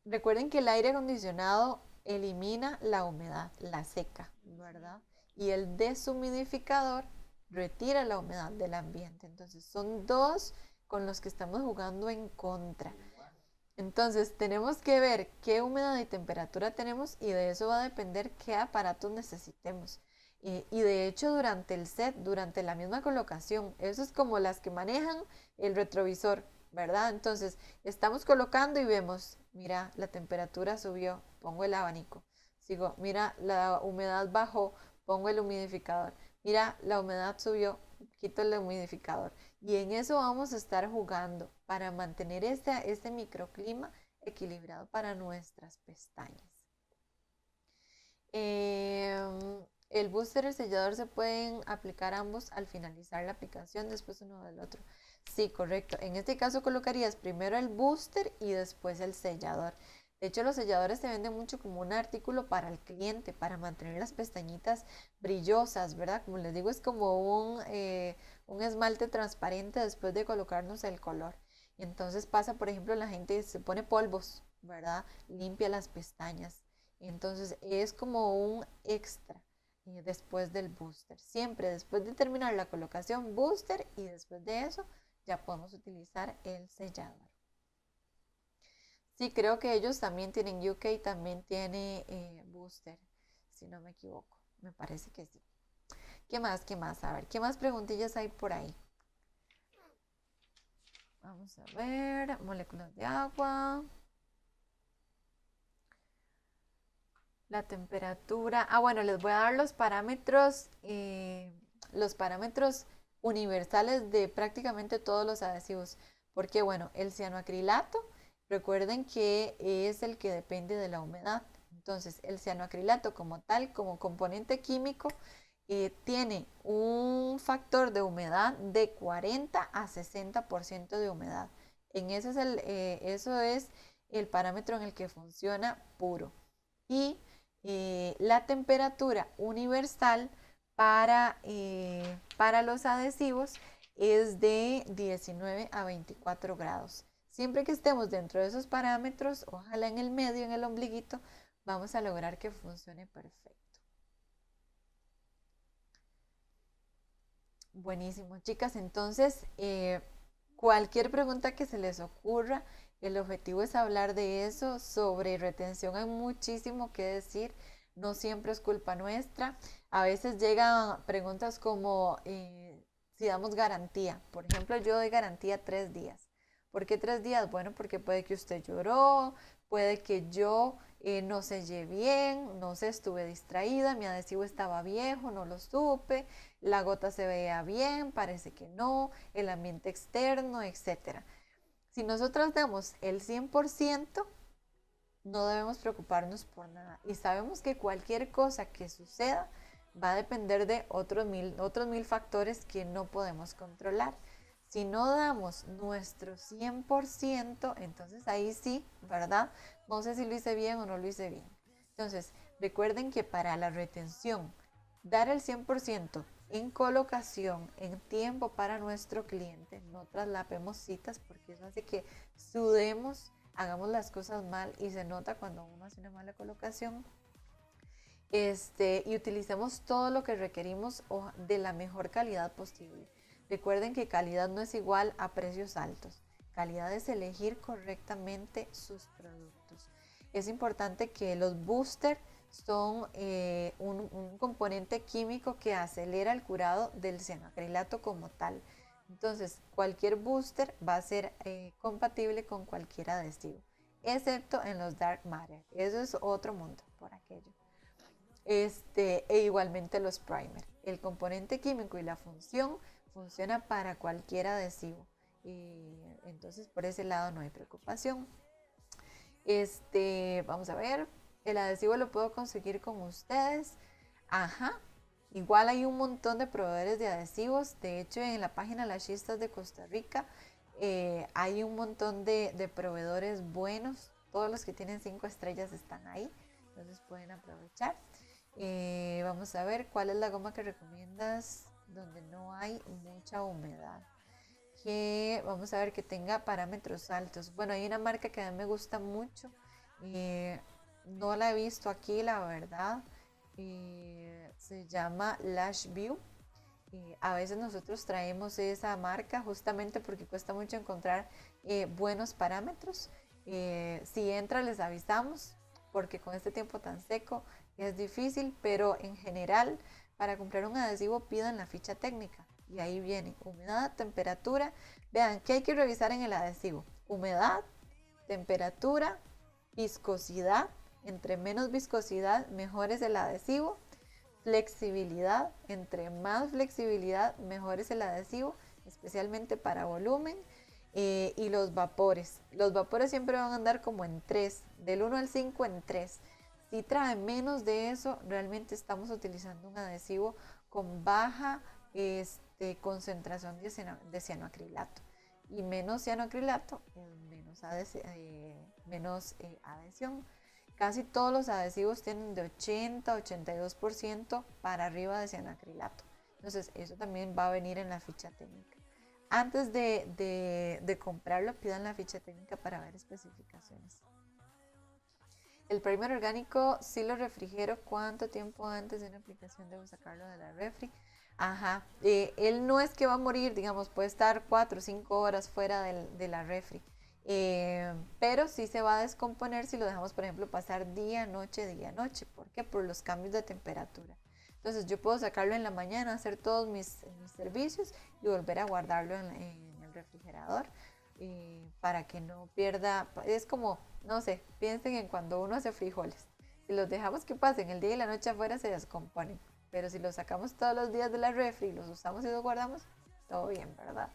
Recuerden que el aire acondicionado elimina la humedad, la seca, Y el ¿verdad? deshumidificador. Y el deshumidificador retira la humedad del ambiente. Entonces, son dos con los que estamos jugando en contra. Igual. Entonces, tenemos que ver qué humedad y temperatura tenemos y de eso va a depender qué aparatos necesitemos. Y de hecho, durante el set, durante la misma colocación, eso es como las que manejan el retrovisor, ¿verdad? Entonces, estamos colocando y vemos, mira, la temperatura subió, pongo el abanico. Sigo, mira, la humedad bajó, pongo el humidificador. Mira, la humedad subió, quito el humidificador. Y en eso vamos a estar jugando para mantener este microclima equilibrado para nuestras pestañas. El booster y el sellador se pueden aplicar ambos al finalizar la aplicación, después uno del otro. Sí, correcto. En este caso colocarías primero el booster y después el sellador. De hecho, los selladores se venden mucho como un artículo para el cliente, para mantener las pestañitas brillosas, ¿verdad? Como les digo, es como un esmalte transparente después de colocarnos el color. Y entonces pasa, por ejemplo, la gente se pone polvos, ¿verdad? Limpia las pestañas. Entonces es como un extra después del booster. Siempre después de terminar la colocación booster y después de eso ya podemos utilizar el sellador. Sí, creo que ellos también tienen, UK también tiene booster, si no me equivoco. Me parece que sí. ¿Qué más? ¿Qué más? A ver, ¿qué más preguntillas hay por ahí? Vamos a ver, moléculas de agua. La temperatura. Ah, bueno, les voy a dar los parámetros universales de prácticamente todos los adhesivos. Porque, bueno, el cianoacrilato, recuerden que es el que depende de la humedad. Entonces, el cianoacrilato como tal, como componente químico, tiene un factor de humedad de 40 a 60% de humedad. Eso es el parámetro en el que funciona puro. Y la temperatura universal para los adhesivos es de 19 a 24 grados. Siempre que estemos dentro de esos parámetros, ojalá en el medio, en el ombliguito, vamos a lograr que funcione perfecto. Buenísimo, chicas. Entonces, cualquier pregunta que se les ocurra, el objetivo es hablar de eso. Sobre retención hay muchísimo que decir. No siempre es culpa nuestra. A veces llegan preguntas como si damos garantía. Por ejemplo, yo doy garantía 3 días. ¿Por qué 3 días? Bueno, porque puede que usted lloró, puede que yo no sellé bien, no sé, estuve distraída, mi adhesivo estaba viejo, no lo supe, la gota se veía bien, parece que no, el ambiente externo, etcétera. Si nosotros damos el 100%, no debemos preocuparnos por nada. Y sabemos que cualquier cosa que suceda va a depender de otros mil factores que no podemos controlar. Si no damos nuestro 100%, entonces ahí sí, ¿verdad? No sé si lo hice bien o no lo hice bien. Entonces, recuerden que para la retención dar el 100% en colocación, en tiempo para nuestro cliente, no traslapemos citas porque eso hace que sudemos, hagamos las cosas mal y se nota cuando uno hace una mala colocación. Y utilicemos todo lo que requerimos de la mejor calidad posible. Recuerden que calidad no es igual a precios altos. Calidad es elegir correctamente sus productos. Es importante que los boosters son un componente químico que acelera el curado del cianoacrilato como tal. Entonces, cualquier booster va a ser compatible con cualquier adhesivo, excepto en los dark matter. Eso es otro mundo por aquello. E igualmente los primer. El componente químico y la función funciona para cualquier adhesivo. Entonces, por ese lado no hay preocupación. Vamos a ver, el adhesivo lo puedo conseguir con ustedes. Ajá, igual hay un montón de proveedores de adhesivos. De hecho, en la página Las Chistas de Costa Rica hay un montón de proveedores buenos. Todos los que tienen 5 estrellas están ahí, entonces pueden aprovechar. Vamos a ver cuál es la goma que recomiendas donde no hay mucha humedad. Vamos a ver que tenga parámetros altos. Bueno, hay una marca que a mí me gusta mucho. No la he visto aquí, la verdad. Se llama Lash View. A veces nosotros traemos esa marca justamente porque cuesta mucho encontrar buenos parámetros. Si entra les avisamos porque con este tiempo tan seco es difícil, pero en general para comprar un adhesivo pidan la ficha técnica y ahí viene humedad, temperatura. Vean, ¿qué hay que revisar en el adhesivo? Humedad, temperatura, viscosidad. Entre menos viscosidad, mejor es el adhesivo. Flexibilidad, entre más flexibilidad, mejor es el adhesivo, especialmente para volumen. Y los vapores. Los vapores siempre van a andar como en 3, del 1 al 5 en 3. Si trae menos de eso, realmente estamos utilizando un adhesivo con baja concentración de cianoacrilato. Y menos cianoacrilato es menos adhesión. Casi todos los adhesivos tienen de 80-82% para arriba de cianoacrilato. Entonces, eso también va a venir en la ficha técnica. Antes de comprarlo, pidan la ficha técnica para ver especificaciones. El primer orgánico sí lo refrigero. ¿Cuánto tiempo antes de una aplicación debo sacarlo de la refri? Ajá, él no es que va a morir, digamos, puede estar 4 o 5 horas fuera de la refri. Pero sí se va a descomponer si lo dejamos, por ejemplo, pasar día, noche. ¿Por qué? Por los cambios de temperatura. Entonces yo puedo sacarlo en la mañana, hacer todos mis servicios y volver a guardarlo en el refrigerador para que no pierda. Es como, no sé, piensen en cuando uno hace frijoles. Si los dejamos que pasen el día y la noche afuera se descomponen. Pero si los sacamos todos los días de la refri, los usamos y los guardamos, todo bien, ¿verdad?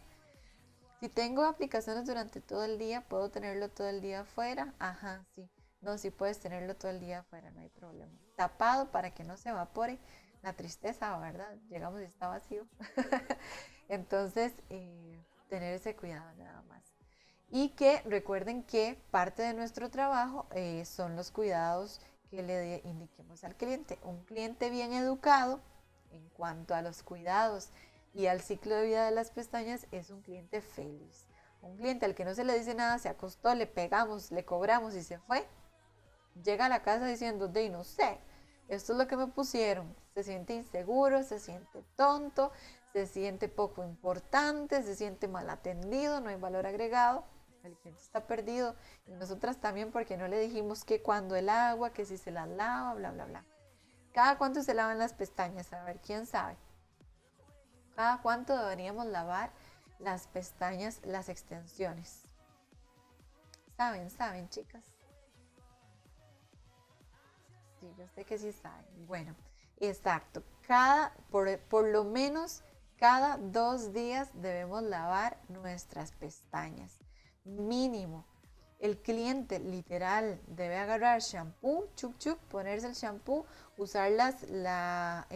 Si tengo aplicaciones durante todo el día, ¿puedo tenerlo todo el día afuera? Ajá, sí. No, sí puedes tenerlo todo el día afuera, no hay problema. Tapado para que no se evapore. La tristeza, ¿verdad? Llegamos y está vacío. Entonces, tener ese cuidado nada más. Y que recuerden que parte de nuestro trabajo son los cuidados que le indiquemos al cliente. Un cliente bien educado en cuanto a los cuidados y al ciclo de vida de las pestañas es un cliente feliz. Un cliente al que no se le dice nada, se acostó, le pegamos, le cobramos y se fue, llega a la casa diciendo, de no sé, esto es lo que me pusieron. Se siente inseguro, se siente tonto, se siente poco importante, se siente mal atendido, no hay valor agregado. El cliente está perdido y nosotras también porque no le dijimos que cuando el agua, que si se las lava, bla, bla, bla. ¿Cada cuánto se lavan las pestañas? A ver, ¿quién sabe? ¿Cada cuánto deberíamos lavar las pestañas, las extensiones? ¿Saben, chicas? Sí, yo sé que sí saben. Bueno, exacto. Por lo menos cada 2 días debemos lavar nuestras pestañas. Mínimo. El cliente literal debe agarrar shampoo, chuc, ponerse el shampoo, usar la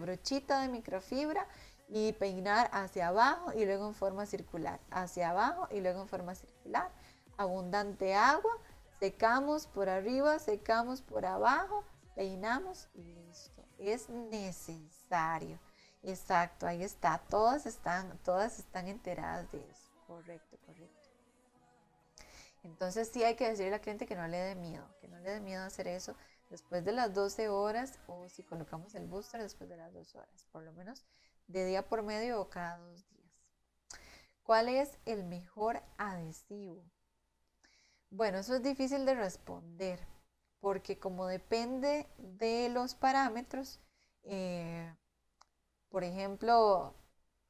brochita de microfibra y peinar hacia abajo y luego en forma circular, hacia abajo y luego en forma circular. Abundante agua, secamos por arriba, secamos por abajo, peinamos y listo. Es necesario. Exacto, ahí está. Todas están enteradas de eso. Correcto, correcto. Entonces sí hay que decirle a la cliente que no le dé miedo, que no le dé miedo hacer eso después de las 12 horas o si colocamos el booster después de las 2 horas, por lo menos de día por medio o cada 2 días. ¿Cuál es el mejor adhesivo? Bueno, eso es difícil de responder porque como depende de los parámetros, por ejemplo,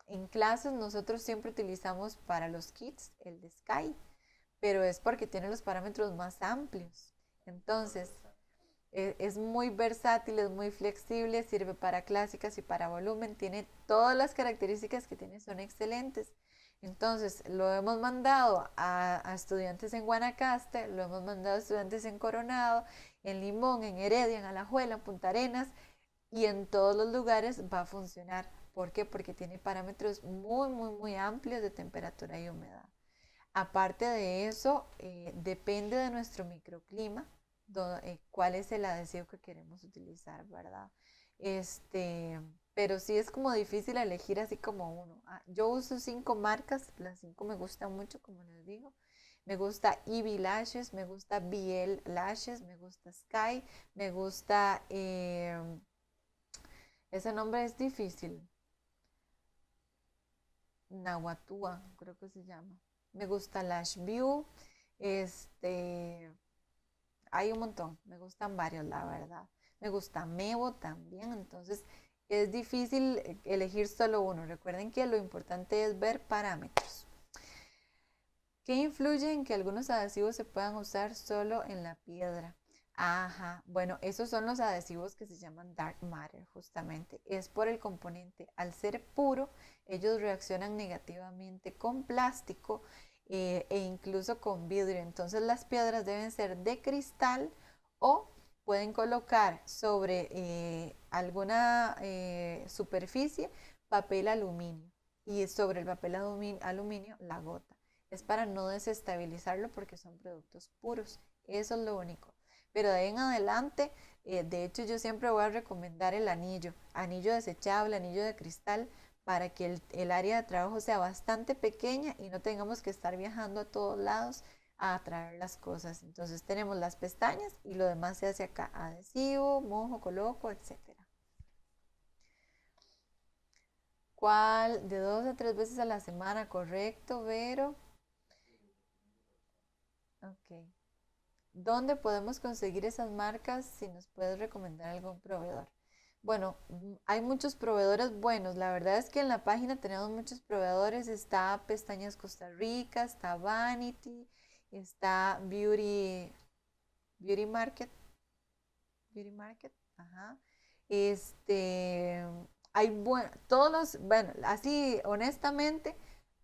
en clases nosotros siempre utilizamos para los kits el de Sky, pero es porque tiene los parámetros más amplios. Entonces, es muy versátil, es muy flexible, sirve para clásicas y para volumen, tiene todas las características que tiene, son excelentes. Entonces, lo hemos mandado a estudiantes en Guanacaste, lo hemos mandado a estudiantes en Coronado, en Limón, en Heredia, en Alajuela, en Punta Arenas, y en todos los lugares va a funcionar. ¿Por qué? Porque tiene parámetros muy, muy, muy amplios de temperatura y humedad. Aparte de eso, depende de nuestro microclima, cuál es el adhesivo que queremos utilizar, ¿verdad? Pero sí es como difícil elegir así como uno. Yo uso 5 marcas, las 5 me gustan mucho, como les digo. Me gusta Eevee Lashes, me gusta BL Lashes, me gusta Sky, me gusta, ese nombre es difícil, Nahuatúa, creo que se llama. Me gusta Lash View, hay un montón, me gustan varios, la verdad. Me gusta Mevo también, entonces es difícil elegir solo uno. Recuerden que lo importante es ver parámetros. ¿Qué influye en que algunos adhesivos se puedan usar solo en la piedra? Ajá, bueno, esos son los adhesivos que se llaman dark matter, justamente. Es por el componente. Al ser puro, ellos reaccionan negativamente con plástico e incluso con vidrio. Entonces las piedras deben ser de cristal o pueden colocar sobre alguna superficie papel aluminio y sobre el papel aluminio la gota. Es para no desestabilizarlo porque son productos puros. Eso es lo único. Pero de ahí en adelante, de hecho yo siempre voy a recomendar el anillo desechable, anillo de cristal, para que el área de trabajo sea bastante pequeña y no tengamos que estar viajando a todos lados a traer las cosas. Entonces tenemos las pestañas y lo demás se hace acá, adhesivo, mojo, coloco, etcétera. ¿Cuál? De 2 a 3 veces a la semana, correcto, Vero. Ok. ¿Dónde podemos conseguir esas marcas? Si nos puedes recomendar algún proveedor. Bueno, hay muchos proveedores buenos. La verdad es que en la página tenemos muchos proveedores. Está Pestañas Costa Rica, está Vanity, está Beauty Market. Beauty Market, ajá. Este, bueno, así honestamente,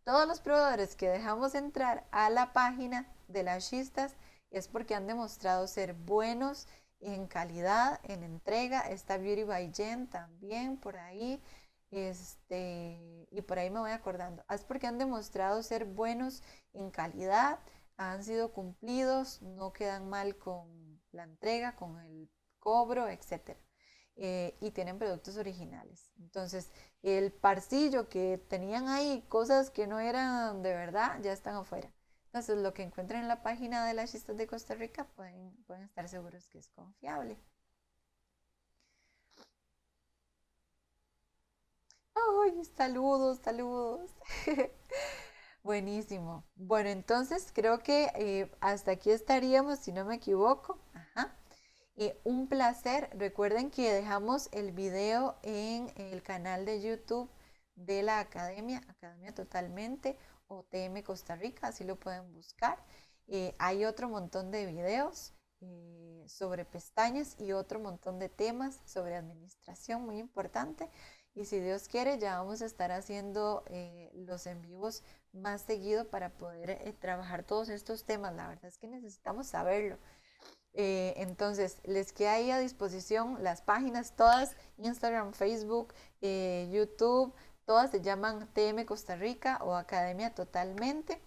todos los proveedores que dejamos entrar a la página de las Shistas es porque han demostrado ser buenos en calidad, en entrega. Está Beauty by Jen también por ahí. Y por ahí me voy acordando. Es porque han demostrado ser buenos en calidad, han sido cumplidos, no quedan mal con la entrega, con el cobro, etcétera. Y tienen productos originales. Entonces, el parcillo que tenían ahí, cosas que no eran de verdad, ya están afuera. Entonces, lo que encuentren en la página de las Shistas de Costa Rica pueden estar seguros que es confiable. ¡Ay, saludos, saludos! Buenísimo. Bueno, entonces creo que hasta aquí estaríamos, si no me equivoco. Ajá. Un placer. Recuerden que dejamos el video en el canal de YouTube de la Academia Totalmente, o TM Costa Rica, así lo pueden buscar. Hay otro montón de videos sobre pestañas y otro montón de temas sobre administración muy importante. Y si Dios quiere, ya vamos a estar haciendo los en vivos más seguido para poder trabajar todos estos temas. La verdad es que necesitamos saberlo. Entonces, les queda ahí a disposición las páginas todas, Instagram, Facebook, YouTube, todas se llaman TM Costa Rica o Academia Totalmente.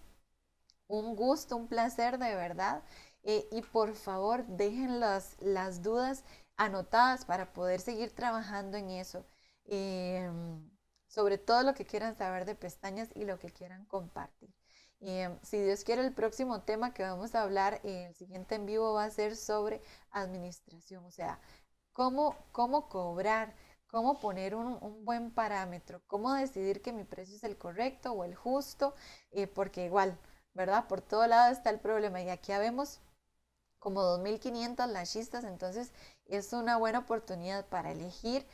Un gusto, un placer de verdad. Y por favor, dejen las dudas anotadas para poder seguir trabajando en eso. Em, Sobre todo lo que quieran saber de pestañas y lo que quieran compartir. Si Dios quiere, el próximo tema que vamos a hablar, el siguiente en vivo va a ser sobre administración, o sea, cómo cobrar, cómo poner un buen parámetro, cómo decidir que mi precio es el correcto o el justo, porque igual, ¿verdad? Por todo lado está el problema y aquí habemos como 2.500 lashistas, entonces es una buena oportunidad para elegir,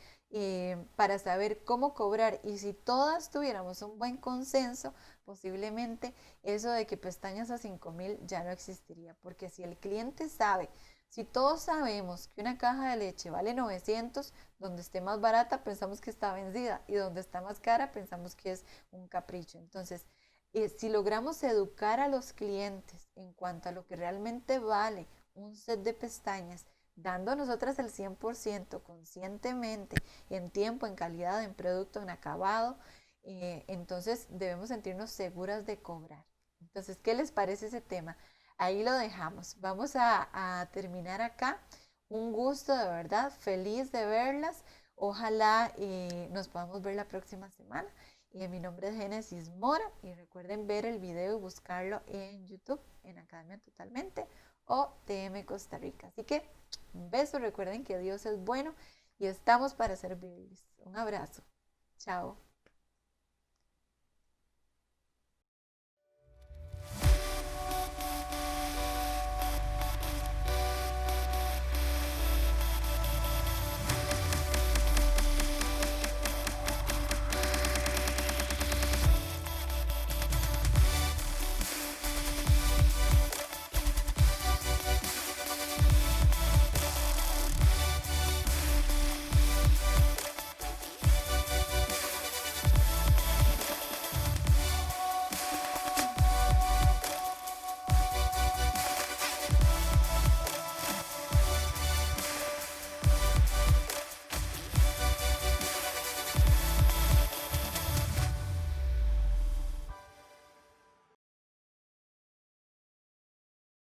para saber cómo cobrar y si todas tuviéramos un buen consenso, posiblemente eso de que pestañas a 5.000 ya no existiría, porque si el cliente sabe, si todos sabemos que una caja de leche vale 900, donde esté más barata pensamos que está vencida y donde está más cara pensamos que es un capricho. Entonces, si logramos educar a los clientes en cuanto a lo que realmente vale un set de pestañas, dando a nosotras el 100% conscientemente, en tiempo, en calidad, en producto, en acabado, entonces debemos sentirnos seguras de cobrar. Entonces, ¿qué les parece ese tema? Ahí lo dejamos. Vamos a terminar acá. Un gusto de verdad, feliz de verlas. Ojalá nos podamos ver la próxima semana. Mi nombre es Génesis Mora y recuerden ver el video y buscarlo en YouTube, en Academia Totalmente o TM Costa Rica. Así que un beso, recuerden que Dios es bueno y estamos para servirles. Un abrazo. Chao.